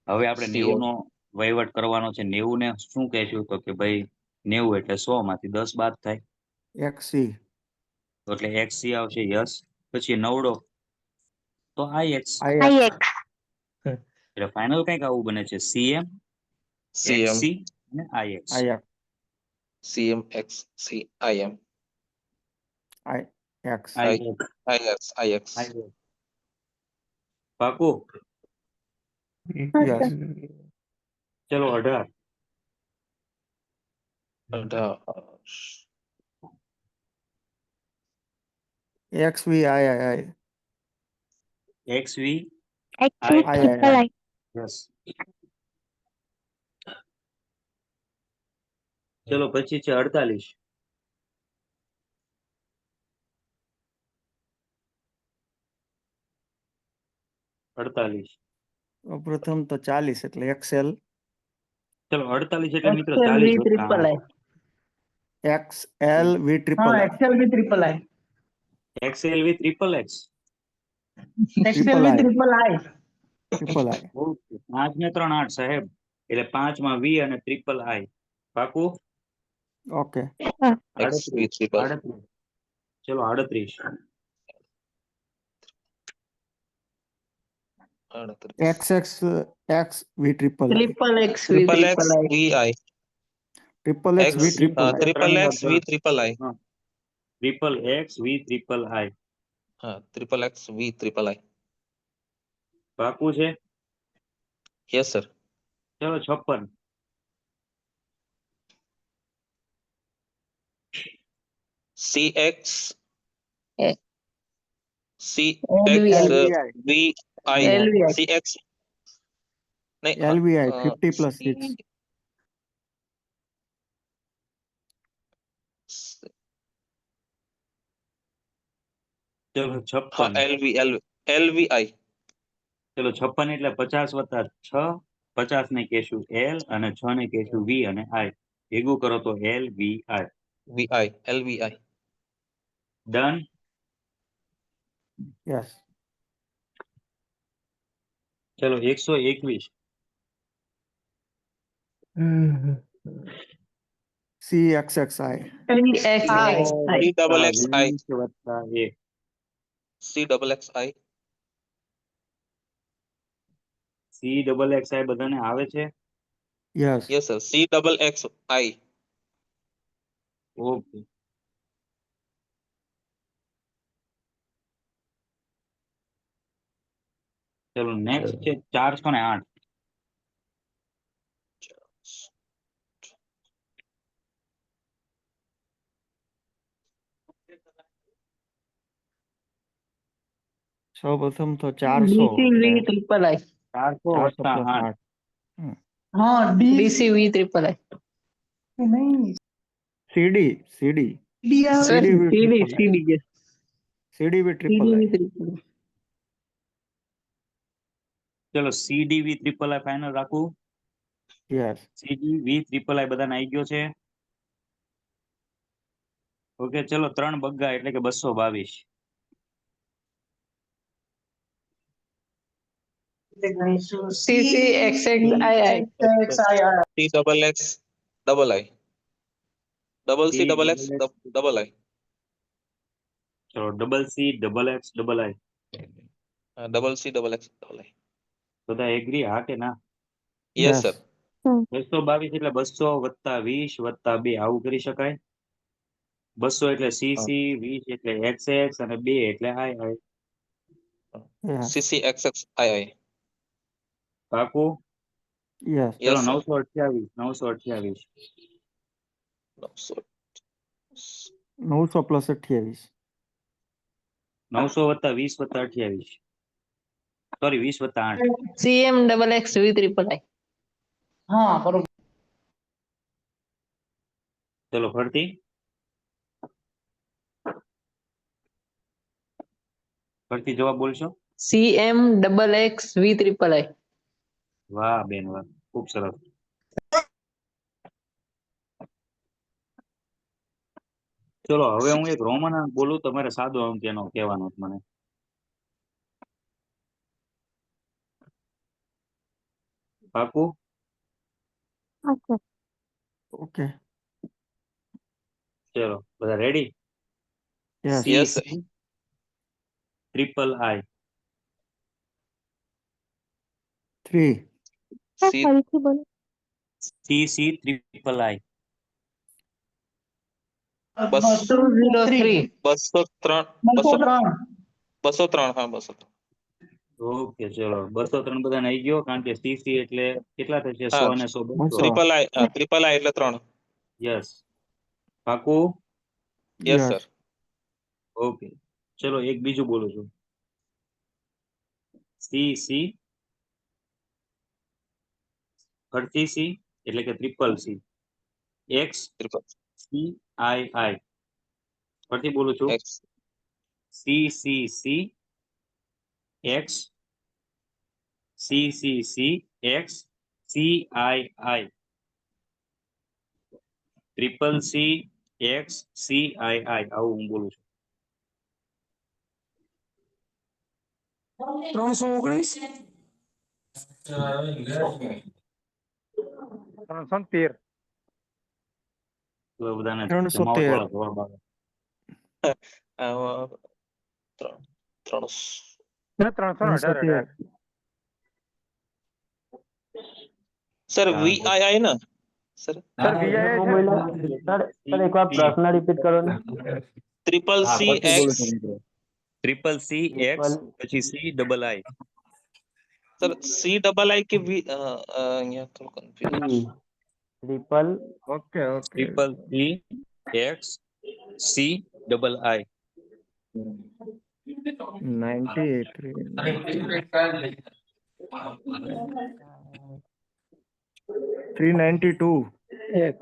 હવે આપણે C 90 નો વહીવટ કરવાનો છે. 90 ને શું કહેશું? તો કે ભાઈ 90 એટલે 100 માંથી 10 બાદ થાય, XC તો એટલે XC આવશે. યસ. પછી 9 તો IX. IX એટલે ફાઇનલ કંઈક આવું બને છે. CM CM XC અને IX. IX CMX CIM IX IX પાકું? Yes. ચલો 18. XVII XV III yes. ચલો પછી છે 48. પ્રથમ તો 40 એટલે XL ચલો 48 એટલે મિત્રો XL 40 V વત્તા triple 8. I. XLV triple I XLV triple I XLV triple X. XLV triple I triple I okay. 5 ને 3 8 સાહેબ. એટલે 5 માં V અને ટ્રિપલ I. પાકું? ઓકે 38. triple 38. ચલો 38. XXXV triple I Triple X V triple X triple I. VI triple XV triple I triple X V triple I triple X V triple I. હા triple X V triple I પાકું છે? yes sir ચલો 56. CX Eh, CX LVI. VI LVI. CX નહીં LVI 50 plus 6 ચલો હા 56. LVI ચલો 56 એટલે 50 વત્તા 6. 50 ને કહેશું L અને 6 ને કહેશું V અને I. ભેગું કરો તો LVI. VI LVI done. yes ચલો 121. CXXI XI. C double X I 20 વત્તા 1. C double X I CXXI બધાને આવે છે? yes yes sir C double X I okay. ચલો નેક્સ્ટ છે 408. સૌ પ્રથમ તો 400 DC V એટલે triple I. 400 400 વત્તા plus 8. 8 हाँ DC V triple I. नहीं CD CD Sir, CDV CD, triple I CD, yes. CDV triple CD I triple I. ચલો CDV ટ્રિપલ I ફાઇનલ રાખું. yes CDV ટ્રિપલ I બધાને આવી ગયો છે? ઓકે. ચલો 3 બગ્ગા એટલે કે 222. CCXXII. C double X double I double C double X double I ચલો double C double X double I. double C double X double I. બધા એગ્રી હા કે ના? Yes sir. 222 એટલે 200 વત્તા 20 વત્તા 2 આવું કરી શકાય? 200 એટલે CC, 20 એટલે XX અને 2 એટલે II. Yes. CC XX II. પાકું? Yes. ચલો Yes sir. 928. 900 plus 28. 900 વત્તા 20 વત્તા 28. સોરી 20 વત્તા 8. CM double X V triple I. હા બરોબર. ચલો ફરતી જવાબ બોલશો. CM double X V triple I. વાહ બેન વાહ, ખૂબ સરસ. ચલો હવે હું એક રોમન અંક બોલું, તમારે સાદો અંક એનો કહેવાનો છે મને. પાકું? Okay. ચલો બધા ready? Yes. Yes sir. Triple I. 3. CC triple I. 203. 203. 203. 203 હા 203. ઓકે ચલો 203 બધાને આવી ગયો, કારણ કે CC એટલે કેટલા થશે? 100 અને 100 200. Triple I એટલે 3. યસ. પાકું? Yes sir. ઓકે ચલો એક બીજું બોલું છું. CC ફરતી C એટલે કે triple C. X Triple CII. ફરતી બોલું છું. X. CCC X CCC X CII. Triple C X CII આવું હું બોલું છું. 313. તો બધાને 313. જમાવટ વાળા જવાબ આવે. 318. સર VII ને સર સર VI છે. સર એકવાર પ્રશ્ન રિપીટ કરો ને. ટ્રિપલ હા, C ફરતી X. બોલું છું મિત્રો. ટ્રિપલ C X પછી C double I. Sir C double I કે V અહીંયા થોડું confusion. Triple Okay. Triple C X C double I. 98. 392. X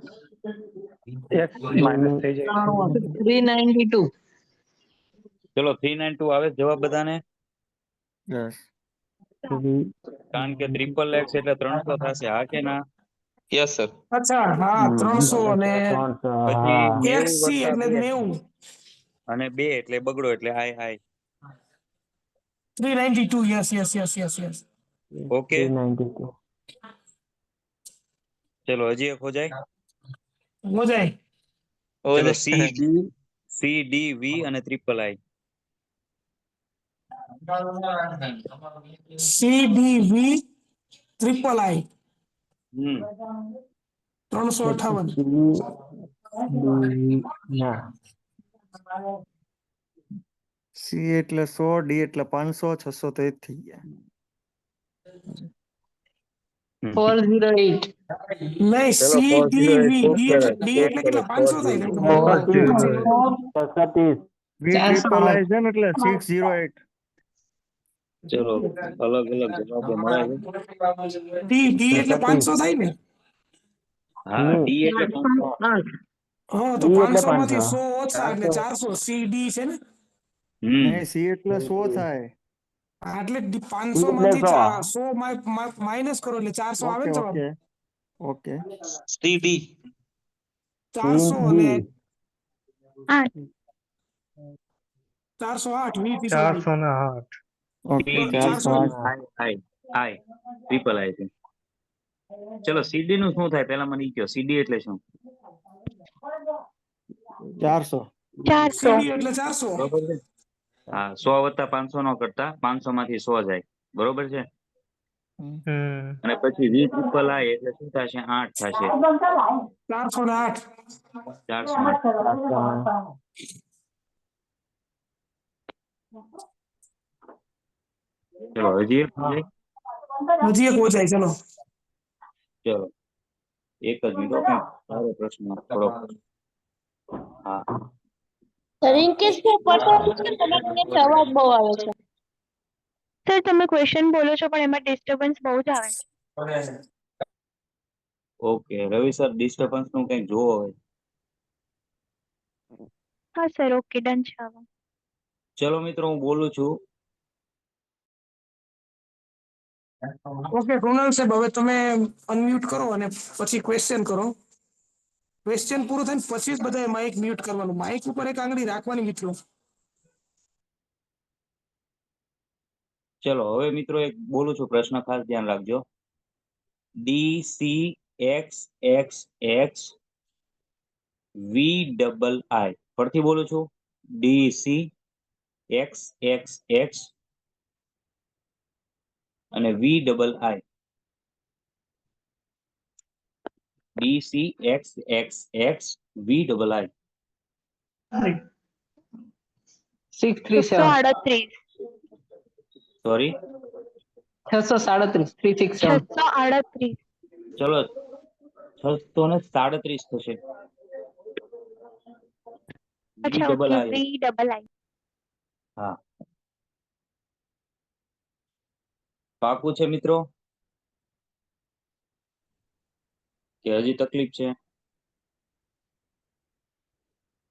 minus થઈ જાય. 392. ચલો 392 આવે છે જવાબ બધાને? Yes. કારણ કે ટ્રિપલ X એટલે 300 થશે, હા કે ના? Yes sir. અચ્છા હા 300 અને પછી 90 XC એટલે વત્તા 90. અને 2 એટલે બગડો એટલે I. 392 યસ. ઓકે 392. ચલો હજી એક હો જાય. હો જાય. ચલો CD V અને triple I. CDV triple I. હમ 358. ના C એટલે 100, D એટલે 500, 600 તો એ જ થઈ ગયા. 408. નહીં ચલો CDV 408 D એટલે કેટલા 500 થાય કંઈક. 630. V triple I છે ને એટલે 608. ચલો અલગ અલગ જવાબો મળે છે. D એટલે 500 થાય ને. હા D એટલે 500. હા તો D એટલે 500 માંથી 500. 100 ઓછા એટલે 400. CD છે ને. નહીં, C એટલે 100 થાય. હા, એટલે 500 માંથી 100 માઇનસ કરો એટલે 400 આવે ને જવાબ. Okay. CD. 400 અને 408 V triple I. 408. Okay. 408. I triple I છે. ચલો CD નું શું થાય પેલા મને ઈ કહો. CD એટલે શું? 400. CD એટલે 400. ખબર છે? હા 100 વત્તા 500 નો કરતા 500 માંથી 100 જાય, બરોબર છે. અને પછી વી ટ્રિપલ આઈ એટલે શું થશે? 8 થશે. 408. 408. ચલો હજી એક જાય. હજી એક ઓછાય, ચલો. ચલો એક જ મિનિટ, ઓકે. સારો પ્રશ્ન થોડોક. હા રિંકેશભાઈ પટેલ છે, તમારો અહીંયા અવાજ બહુ આવે છે. સર તમે ક્વેશ્ચન બોલો છો પણ એમાં ડિસ્ટર્બન્સ બહુ જ આવે છે. ઓકે રવિ સર, ડિસ્ટર્બન્સ નું કંઈક જોવો હોય. હા સર, ઓકે ડન છે હવે. ચલો મિત્રો હું બોલું છું. ઓકે કૃણાલ સાહેબ, હવે તમે અનમ્યુટ કરો અને પછી ક્વેશ્ચન કરો. ક્વેશ્ચન પૂરું થઈને પછી જ બધાએ માઇક મ્યુટ કરવાનું. માઇક ઉપર એક આંગળી રાખવાની મિત્રો. ચલો હવે મિત્રો એક બોલું છું, પ્રશ્ન ખાસ ધ્યાન રાખજો. D C X X X V double I, ફરીથી બોલું છું. D C X X X અને V double I. D C X X X V double I. 637. 638. Sorry, 637. 367. 638. ચલો 637 થશે. વી અચ્છા double okay, I. V double I. હા પાકું છે મિત્રો કે હજી તકલીફ છે?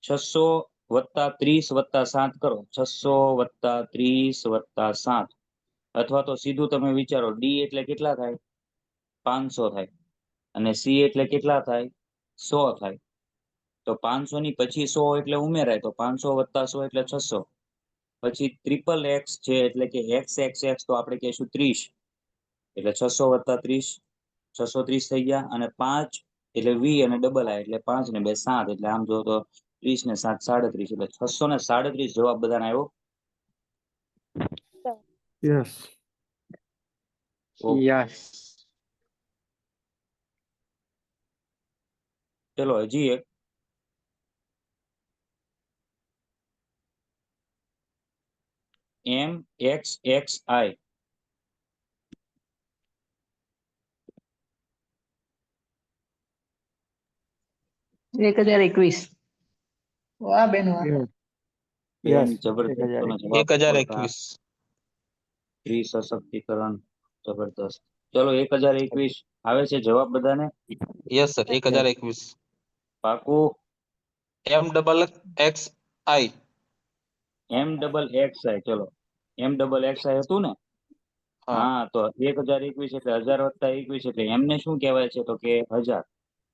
600 વત્તા 30 વત્તા 7 કરો. 600 વત્તા 30 વત્તા 7, અથવા તો સીધું તમે વિચારો, ડી એટલે કેટલા થાય? 500 થાય. અને સી એટલે કેટલા થાય? 100 થાય. તો 500 ની પછી 100 એટલે ઉમેરાય, તો 500 વત્તા 100 એટલે 600. પછી ટ્રિપલ એક્સ છે એટલે કે એક્સ એક્સ એક્સ, તો આપણે કહીશું 30, એટલે 600 વત્તા 30 630 થઈ ગયા. અને 5 એટલે વી અને ડબલ આઈ એટલે 5 ને 2 7, એટલે આમ જો તો 30 ને 7 37, એટલે 637 જવાબ બધાને આવ્યો. યસ. ઓકે. યસ. ચલો હજી એક. એમ એક્સ એક્સ આઈ. 1021. વાહ બેન વાહ. બેન યસ. જબરદસ્ત, તમે 1021. જવાબ બોલતા. 1021. સ્ત્રી સશક્તિકરણ જબરદસ્ત. ચલો 1021 આવે છે જવાબ બધાને? Yes sir, 1021. પાકું? એમ ડબલ એક્સ આઈ. એમ ડબલ એક્સ આઈ. ચલો એમ ડબલ એક્સ આઈ હતું ને? હા, હા તો 1021 એટલે 1000 વત્તા 21, એટલે એમને શું કહેવાય છે? તો કે 1000.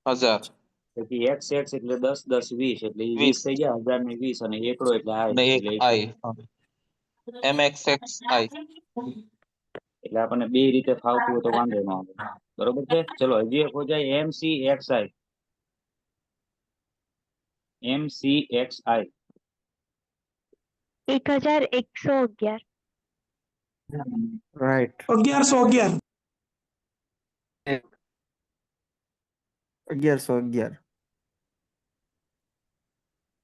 1000. પછી એક્સ એક્સ એટલે 10 10 20, એટલે એ 20 20 થઈ ગયા. 1000 ને 20 અને એકડો એટલે આઈ, ને એક એટલે આઈ. એમ એક્સ એક્સ આઈ. એટલે આપણને બે રીતે ફાવતું હોય તો વાંધો ન આવે. બરોબર છે. ચલો હજી એક હો જાય. એમ સી એક્સ આઈ. એમ સી એક્સ આઈ. 1111. રાઈટ. 1111. 1111.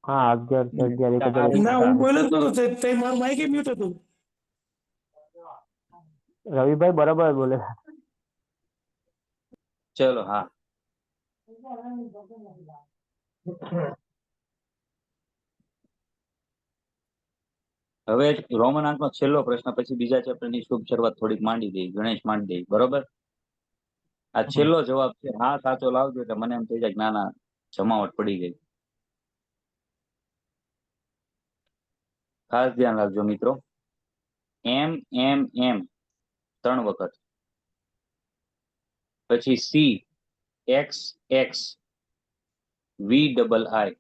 હા 1111 ના હું બોલ્યો જ નતો, તે મારું માઇક મ્યુટ હતું. રવિભાઈ બરાબર બોલે. ચલો હા. હવે રોમન અંકનો છેલ્લો પ્રશ્ન, પછી બીજા ચેપ્ટરની શુભ શરૂઆત થોડીક માંડી દઈ, ગણેશ માંડી દઈ. બરોબર? આ છેલ્લો જવાબ છે. હા સાચો લાવજો એટલે મને એમ થઈ જાય કે ના ના જમાવટ પડી ગઈ. ખાસ ધ્યાન રાખજો મિત્રો. એમ એમ એમ 3 વખત. પછી C X X V double I.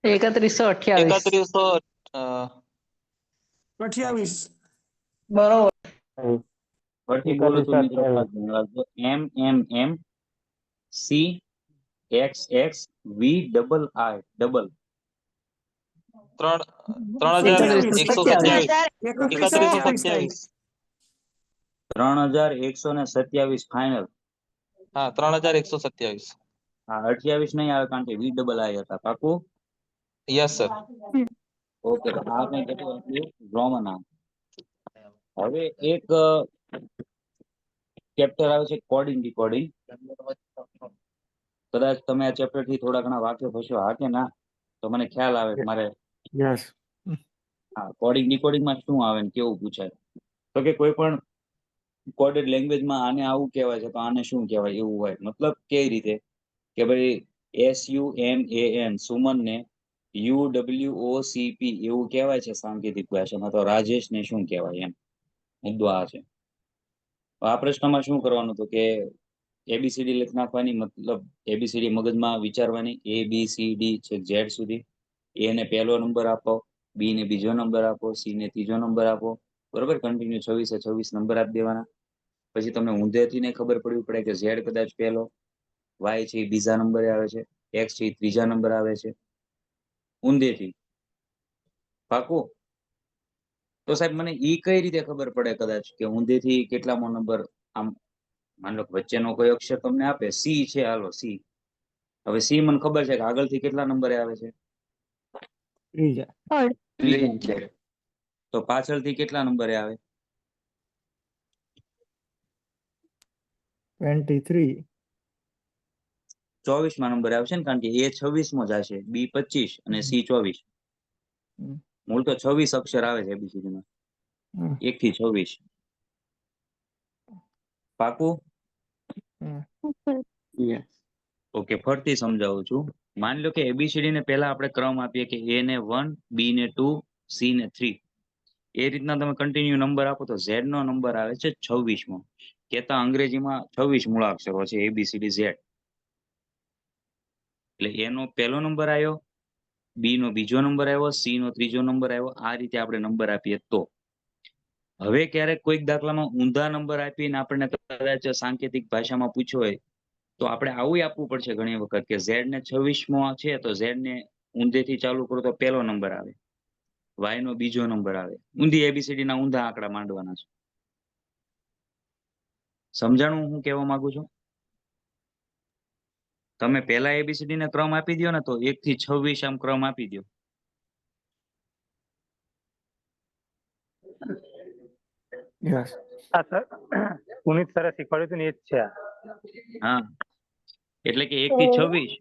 3128. 28. બરોબર. ફરીથી બોલું છું મિત્રો, ખાસ ધ્યાન રાખજો. M M M C X X V double I double. 3127 3127 3127 final. હા 3127 હા 28 નહીં આવે કારણ કે VII હતા. પાકું? Yes sir. ઓકે. આ કંઈક હતું આપણું રોમન નામ. હવે એક ચેપ્ટર આવે છે કોડિંગ ડીકોડિંગ. કદાચ તમે આ ચેપ્ટર થી થોડા ઘણા વાકેફ હશો, હા કે ના? તો મને ખ્યાલ આવે કે મારે યસ. હા કોડિંગ ડીકોડિંગ માં શું આવે ને કેવું પૂછાય. તો કે કોઈ પણ કોડેડ લેંગ્વેજમાં આને આવું કહેવાય છે તો આને શું કહેવાય એવું હોય. મતલબ કેવી રીતે કે ભાઈ SUMAN સુમન ને UWOCP એવું કહેવાય છે સાંકેતિક ભાષામાં, તો રાજેશ ને શું કહેવાય એમ. મુદ્દો આ છે. આ પ્રશ્નમાં શું કરવાનું હતું કે ABCD લખી નાખવાની, મતલબ ABCD મગજમાં વિચારવાની, ABCD છે Z સુધી. A ને પહેલો નંબર આપો, B ને બીજો નંબર આપો, C ને ત્રીજો નંબર આપો, બરોબર. કન્ટિન્યુ 26 નંબર આપી દેવાના. પછી તમને ઊંધેથી ને ખબર પડવી પડે કે Z કદાચ પહેલો, Y છે એ બીજા નંબરે આવે છે, X છે એ ત્રીજા નંબર આવે છે, ઊંધેથી. પાકું? તો સાહેબ મને ઈ કઈ રીતે ખબર પડે કદાચ કે ઊંધેથી કેટલામો નંબર? આમ માની લો વચ્ચેનો કોઈ અક્ષર તમને આપે, C છે, હાલો C. હવે C મને ખબર છે કે આગળથી કેટલા નંબરે આવે છે? ત્રીજા. તો પાછળથી કેટલા નંબરે આવે? 23. 24માં નંબરે આવશે ને, કારણ કે A 26મો જ હશે, B 25 અને C 24. મૂળ તો 26 અક્ષર આવે છે ABCD માં, 1 થી 26. પાકું? ઓકે, ફરતી સમજાવું છું. માની લો કે ABCD ને પહેલા આપણે ક્રમ આપીએ કે A ને 1, B ને 2, C ને 3. એ રીતના તમે કન્ટિન્યુ નંબર આપો તો Z નો નંબર આવે છે 26મો. કહેતા અંગ્રેજીમાં 26 મૂળાક્ષરો છે ABCD Z. એટલે A નો પહેલો નંબર આવ્યો, B નો બીજો નંબર આવ્યો, C નો ત્રીજો નંબર આવ્યો. આ રીતે આપણે નંબર આપીએ તો. હવે ક્યારેક કોઈક દાખલામાં ઊંધા નંબર આપીને આપણને કદાચ સાંકેતિક ભાષામાં પૂછ્યો હોય તો આપણે આવું આપવું પડશે ઘણી વખત કે Z ને 26મો છે તો Z ને ઊંધેથી ચાલુ કરો તો પહેલો નંબર આવે, Y નો બીજો નંબર આવે. ઊંધી ABCD ના ઊંધા આંકડા માંડવાના છે. સમજાણું હું કહેવા માંગુ છું? તમે પહેલા ABCD ને ક્રમ આપી દો ને તો 1 થી 26 આમ ક્રમ આપી દો. યસ. હા સર, પુનિત સરે શીખવાડ્યું હતું ને એ જ છે. હા એટલે કે 1 થી 26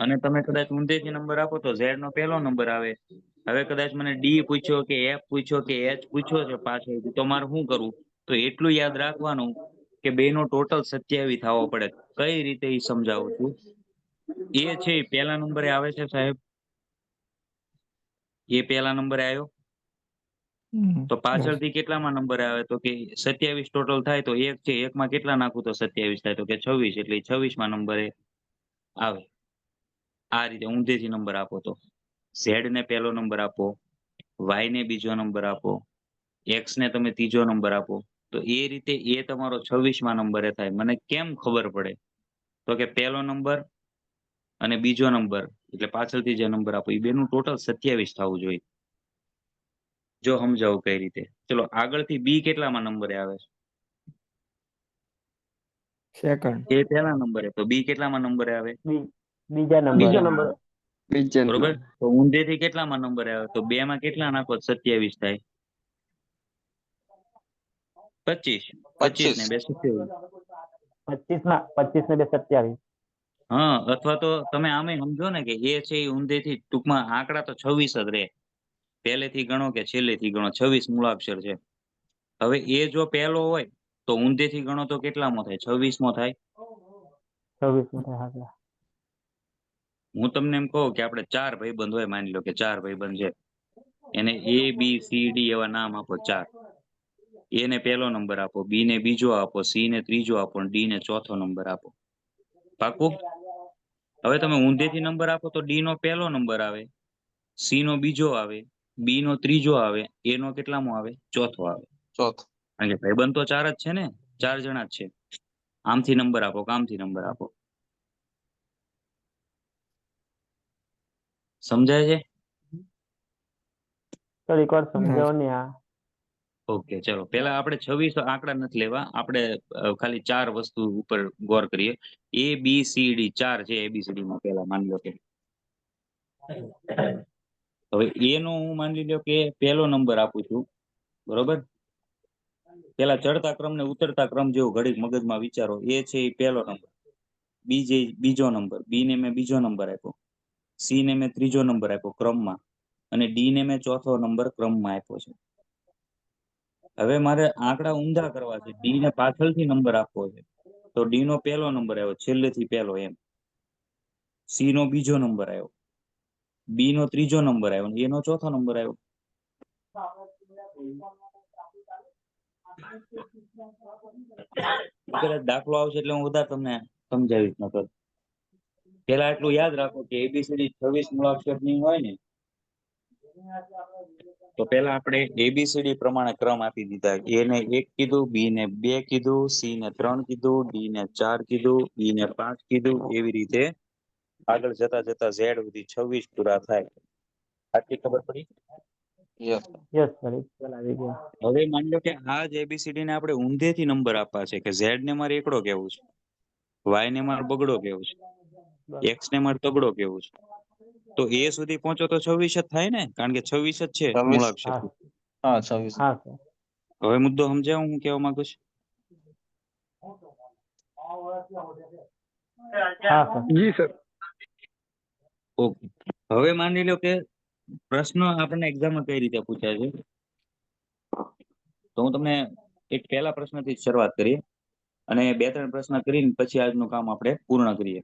અને તમે કદાચ ઊંધેથી નંબર આપો તો Z નો પહેલો નંબર આવે. હવે કદાચ મને D પૂછ્યો કે F પૂછ્યો કે H પૂછ્યો છે પાછળથી, તો મારે શું કરવું? તો એટલું યાદ રાખવાનું કે બેનો ટોટલ 27 થવો પડે. કઈ રીતે એ સમજાવું છું. A છે એ પહેલા નંબરે આવે છે સાહેબ, એ પહેલા નંબરે આવ્યો તો પાછળથી કેટલામાં નંબર આવે? તો કે 27 ટોટલ થાય તો 1 છે, 1 માં કેટલા નાખું તો 27 થાય? તો કે 26, એટલે 26માં નંબરે આવે. આ રીતે ઊંધેથી નંબર આપો તો Z ને પહેલો નંબર આપો, Y ને બીજો નંબર આપો, X ને તમે ત્રીજો નંબર આપો, તો એ રીતે એ તમારો 26માં નંબરે થાય. મને કેમ ખબર પડે? તો કે પહેલો નંબર અને બીજો નંબર એટલે પાછળથી જે નંબર આપો એ બેનું ટોટલ 27 થવું જોઈએ. જો સમજાવું કઈ રીતે. ચલો આગળથી B કેટલામાં નંબરે આવે છે? સેકન્ડ. A પહેલા નંબરે, તો B કેટલામાં નંબરે આવે? બીજા નંબર. બરોબર. તો ઊંધેથી કેટલામાં નંબરે આવે? તો 2 માં કેટલા નાખો 27 થાય? 25. 25 ને 2 27. 25 ને 2 27. હા, અથવા તો તમે આમે સમજો ને કે A છે એ ઊંધેથી ટૂંકમાં આંકડા તો 26 જ રહે. પહેલેથી ગણો કે છેલ્લેથી ગણો 26 મૂળાક્ષર છે. હવે A જો પહેલો હોય તો ઊંધેથી ગણો તો કેટલામો થાય? 26મો થાય. 26 માં થાય. હું તમને એમ કહું કે આપણે 4 ભાઈબંધ હોય, માની લો કે 4 ભાઈબંધ છે, એને A B C D એવા નામ આપો 4. A ને પહેલો નંબર આપો, B ને બીજો આપો, C ને ત્રીજો આપો અને D ને ચોથો નંબર આપો. પાકું? હવે તમે ઊંધેથી નંબર આપો તો D નો પહેલો નંબર આવે, C નો બીજો આવે, B નો ત્રીજો આવે, A નો કેટલામો આવે? ચોથો આવે. ચોથો. કારણ કે ભાઈબંધ તો 4 જ છે ને, 4 જણા જ છે. આમથી નંબર આપો, આમથી નંબર આપો. સમજાય છે? સર એકવાર સમજાવો ને આ. ઓકે, ચલો પેલા આપણે 26 આંકડા નથી લેવા, આપણે ખાલી 4 વસ્તુ ઉપર ગૌર કરીએ. A B C D 4 છે ABCD માં. પેલા માની લો કે હવે A નો હું માની લ્યો કે પહેલો નંબર આપું છું, બરોબર. પેલા ચડતા ક્રમ ને ઉતરતા ક્રમ જેવું ઘડીક મગજમાં વિચારો. A છે એ પહેલો નંબર, B જે બીજો નંબર, B ને મેં બીજો નંબર આપ્યો, C ને મેં ત્રીજો નંબર આપ્યો ક્રમમાં, અને D ને મેં ચોથો નંબર ક્રમમાં આપ્યો છે. હવે મારે આંકડા ઊંધા કરવા છે, D ને પાછળથી નંબર આપવો છે, તો D નો પહેલો નંબર આવ્યો છેલ્લેથી પહેલો એમ, C નો બીજો નંબર આવ્યો, B નો ત્રીજો નંબર આવ્યો, A નો ચોથો નંબર આવ્યો. કદાચ દાખલો આવશે એટલે હું વધારે તમને સમજાવીશ. નકર પેલા એટલું યાદ રાખો કે એબીસીડી 26 મૂળાક્ષરની હોય ને, તો પેલા આપણે એબીસીડી પ્રમાણે ક્રમ આપી દીધા. A ને 1 કીધું, B ને 2 કીધું, C ને 3 કીધું, D ને 4 કીધું, E ને 5 કીધું. એવી રીતે આગળ જતા જતા Z સુધી 26 પૂરા થાય. આટલી ખબર પડી? યસ યસ સર એકવાર આવી ગયા. હવે માની લો કે આ જ એબીસીડી ને આપણે ઊંધેથી નંબર આપવા છે કે Z ને મારે એકડો કેવું છે, Y ને મારે બગડો કેવું છે, X ને મારે તગડો કેવું છે, તો A સુધી પહોંચો તો 26 જ થાય ને, કારણ કે 26 જ છે 26. મૂળાક્ષર. હા 26. હા સર. હવે મુદ્દો સમજાવ હું કહેવા માંગુ છું? હા સર. જી સર. ઓકે, હવે માની લો કે પ્રશ્ન આપણને એક્ઝામમાં કઈ રીતે પૂછાય છે, તો હું તમને એક પહેલા પ્રશ્નથી શરૂઆત કરીએ અને 2-3 પ્રશ્ન કરીને પછી આજનું કામ આપણે પૂર્ણ કરીએ,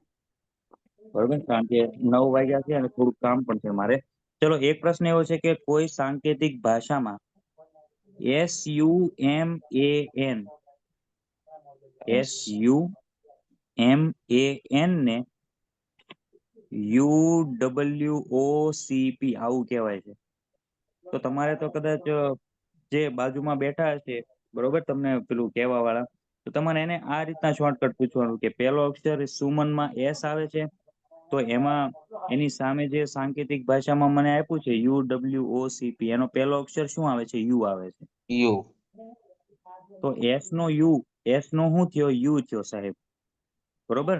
બરોબર? કારણ કે 9 વાગ્યા છે અને થોડુંક કામ પણ છે મારે. ચલો, એક પ્રશ્ન એવો છે કે કોઈ સાંકેતિક ભાષામાં SUMAN ને UWOCP આવું કહેવાય છે. તો તમારે તો કદાચ જે બાજુમાં બેઠા હશે, બરોબર, તમને પેલું કહેવા વાળા, તો તમારે એને આ રીતના શોર્ટકટ પૂછવાનું કે પહેલો અક્ષર સુમનમાં S આવે છે, તો એમાં એની સામે જે સાંકેતિક ભાષામાં મને આપ્યું છે UWOCP, એનો પહેલો અક્ષર શું આવે છે? U આવે છે. યુ. તો S નો શું થયો? U થયો સાહેબ, બરોબર.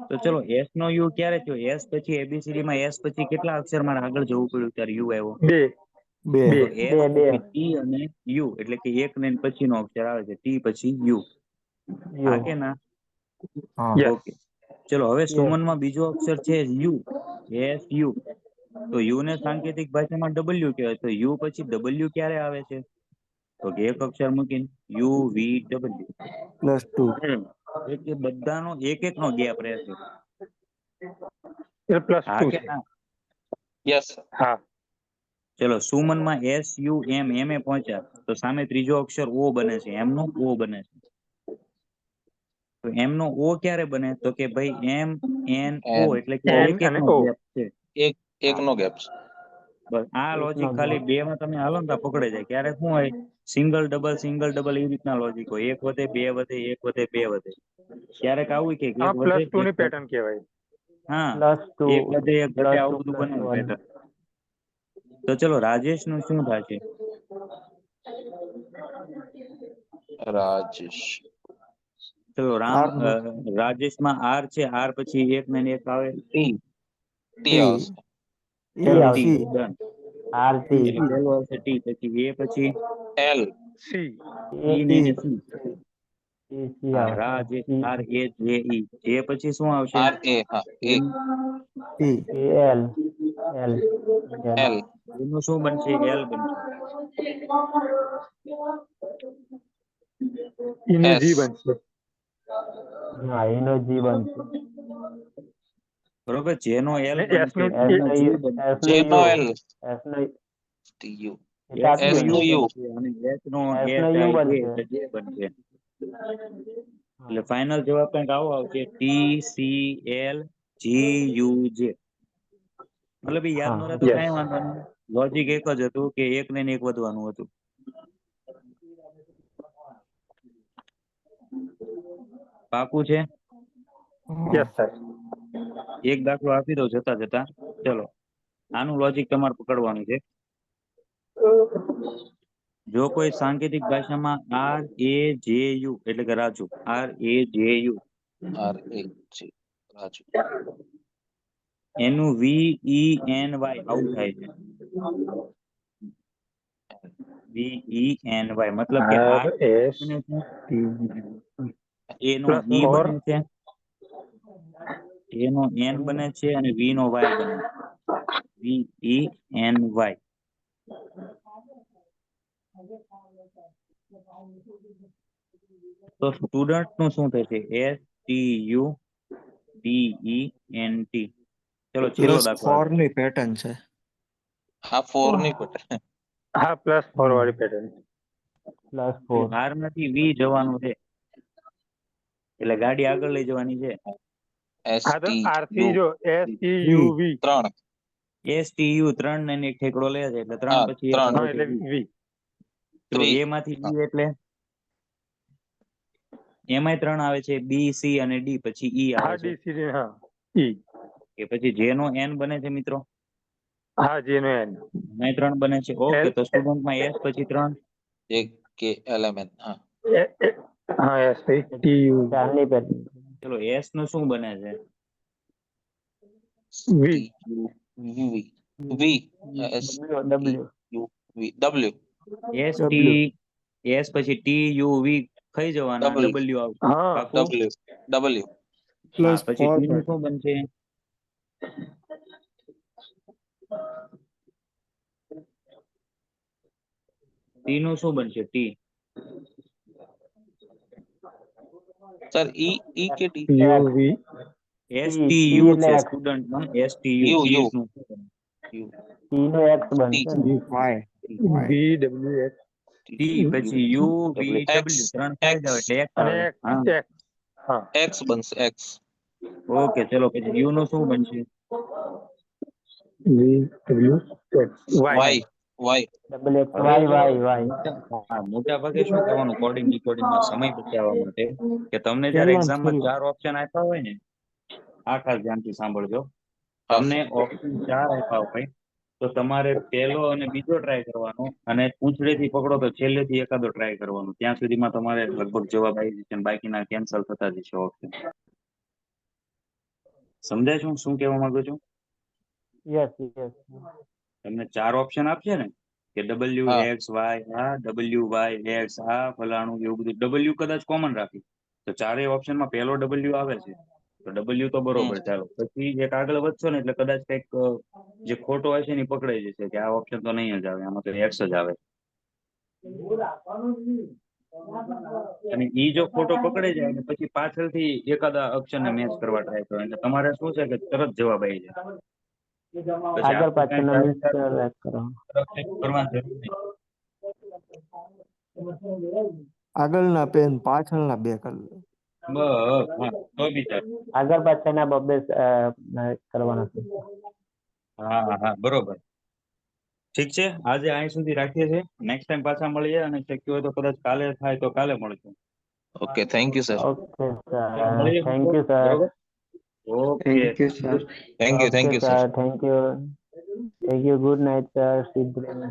તો ચલો, S નો U ક્યારે થયો? S પછી ABCD માં S પછી કેટલા અક્ષર મારે આગળ જવું પડ્યું ત્યારે U આવ્યો? 2. તો S બે. પછી T અને U, એટલે કે એક ને પછીનો અક્ષર આવે છે T પછી U. હા કે ના? ઓકે, ચલો, હવે સુમનમાં બીજો અક્ષર છે U, SU. તો U ને સાંકેતિક ભાષામાં W કહેવાય, તો U પછી W ક્યારે આવે છે? તો કે એક અક્ષર મૂકીને UVW. +2. એટલે બધાનો એક નો ગેપ રહેશે. એ +2 હા કે છે. ના? યસ હા. ચલો, સુમનમાં SUM એ પહોંચ્યા તો સામે ત્રીજો અક્ષર O બને છે, એમનો O બને છે. તો એમનો O ક્યારે બને? તો કે ભાઈ MNO, એટલે કે N એક અને નો O. ગેપ છે. એક નો ગેપ છે. બસ આ એકનો લોજિક gap. ખાલી 2 માં તમે હાલો ને તો પકડે જાય. ક્યારેક શું હોય, સિંગલ ડબલ એવી રીતના લોજિક હોય, 1 વધે 2 વધે, 1 વધે 2 વધે. ક્યારેક આવું કે 1 આ વધે +2 ની 1 પેટર્ન કહેવાય. હા, +2 1 વધે 1 ઘટે, આવું બધું બને +1. પેટર્ન. તો ચલો, રાજેશ નું શું થશે? રાજેશ. ચલો, રાજેશમાં R છે, R પછી 1 ને 1 આવે, ટી. ટી આવશે. ચલો આવશે. T done. RT. એટલે પહેલો આવશે T, પછી A, પછી એલ. C. E ને C. હા, આવશે. રાજેશ RAJE. A પછી શું આવશે? આર એ. હા એ. AL. L. એલ. એનું શું બનશે? L બનશે. એનું એસ. G બનશે. હા, એનો G બનશે. બરોબર, જેનો L અને બનશે S નું એનો G બનશે. જે નો એલ. S નો ટી યુ. S નો S નો U યુ. બનશે અને H નો S નો U HIJ બનશે. એટલે J બનશે. એટલે ફાઇનલ જવાબ કંઈક આવો આવશે, TCLGUJ. મતલબ એ યાદ ન રહે તો Yes. કઈ વાંધો નહીં, લોજિક એક જ હતું કે 1 ને 1 વધવાનું હતું. પાકું છે? Yes sir. એક દાખલો આપી દઉં જતા જતા. ચલો, આનું લોજિક તમારે પકડવાનું છે. જો કોઈ સાંકેતિક ભાષામાં RAJU એટલે કે રાજુ, RAJU RAJ રાજુ. એનું VENY આવું થાય છે. VENY મતલબ કે R બને છે, એનો E બને છે, એનો N બને છે અને V નો Y બને છે. VENY. તો સ્ટુડન્ટ નું શું થશે? STUDENT. ચલો છેલ્લો પ્લસ દાખલો 4 ની પેટર્ન છે. હા 4 ની પટે. હા +4 વાળી પેટર્ન. +4. R માંથી V જવાનું છે એટલે ગાડી આગળ લઈ જવાની છે. આરથી જો STUV. 3. STU 3 ને એક ઠેકડો લે છે એટલે 3 હા, પછી એક 3. આવે છે એટલે V. V. તો 3. A માંથી B એટલે એમાંય 3 આવે છે, B C અને D પછી E હા આવે છે. DC હા E. કે પછી J નો N બને છે મિત્રો, હા J નો N. એમાંય 3 બને છે. ઓકે, L તો સ્ટુડન્ટ માં S પછી 3. JKLMN. હા હા STU. 4 ની પેટર્ન. ચલો S નું શું બને છે? V. TUV. V S W. V W S T S પછી TUV ખાઈ જવાના, W. W આવશે. હા પાકું? W. હા, પ્લસ પછી 4 T નું પેટર્ન. શું બનશે? T નું શું બનશે? T સર E કે T? UV. STU એટલે છે X. સ્ટુડન્ટ માં, STU U T U નું U T નો X બનશે ને. Y BWX. T પછી U V X W 3 ખાઈ જાવ એટલે X અને આવે. હા, X. હા X બનશે X. ઓકે, ચલો પછી U નું શું બનશે? VWX. Y Y WX. હવે Y જો Y Y. મોટા ભાગે શું કરવાનું કોડિંગ ડીકોડિંગમાં સમય બચાવવા માટે કે તમને જયારે છેલ્લા એક્ઝામમાં 4 ઓપ્શન આપ્યા હોય ને, આ ખાસ ધ્યાનથી સાંભળજો. હા તમને ઓપ્શન 4 આપ્યા હોય તો તમારે પહેલો અને બીજો ટ્રાય કરવાનો અને પૂંછડેથી પકડો તો છેલ્લેથી એકાદો ટ્રાય કરવાનો. ત્યાં સુધીમાં તમારે લગભગ જવાબ આવી જશે અને બાકીના કેન્સલ થતા જશે ઓપ્શન. સમજાય છું શું કહેવા માંગુ છું? Yes. તમને 4 ઓપ્શન આપશે ને કે હા WX Y આ WYX આ ફલાણું એવું બધું, W કદાચ કોમન રાખી તો ચારેય ઓપ્શનમાં પહેલો W આવે છે તો W તો બરોબર. ચાલો પછી એક આગળ વધશો ને એટલે કદાચ કંઈક જે ખોટો હશે ને ઈ પકડાઈ જશે કે આ ઓપ્શન તો નહીં જ આવે, આમાં તો X જ આવે. અને ઈ જો ખોટો પકડાઈ જાય ને પછી પાછળથી એકાદા અક્ષરને મેચ કરવા ટ્રાય કરો એટલે તમારે શું છે કે તરત જવાબ આવી જાય. પછી આગળ આખું કાંઈ પાછળના મિક્સ ચારે ચાર કરો. તરફ કરવાની જરૂર નહીં. આગળના પેન પાછળના 2 કરી લો. બસ હા, તો બી ચાલે. આગળ પાછળના બબ્બે કરવાના છે. હા હા બરોબર. ઠીક છે, આજે અહીં સુધી રાખીએ છીએ. નેક્સ્ટ ટાઈમ પાછા મળીએ અને શક્ય હોય તો કદાચ કાલે થાય તો કાલે મળશું. Okay thank you sir. Okay ચાલો સર. મળીએ થેન્ક મિત્રો. You sir. બરોબર. Okay. Thank you sir. Thank you okay sir. Sir. Thank you. Thank you. Good night sir. Sweet dream.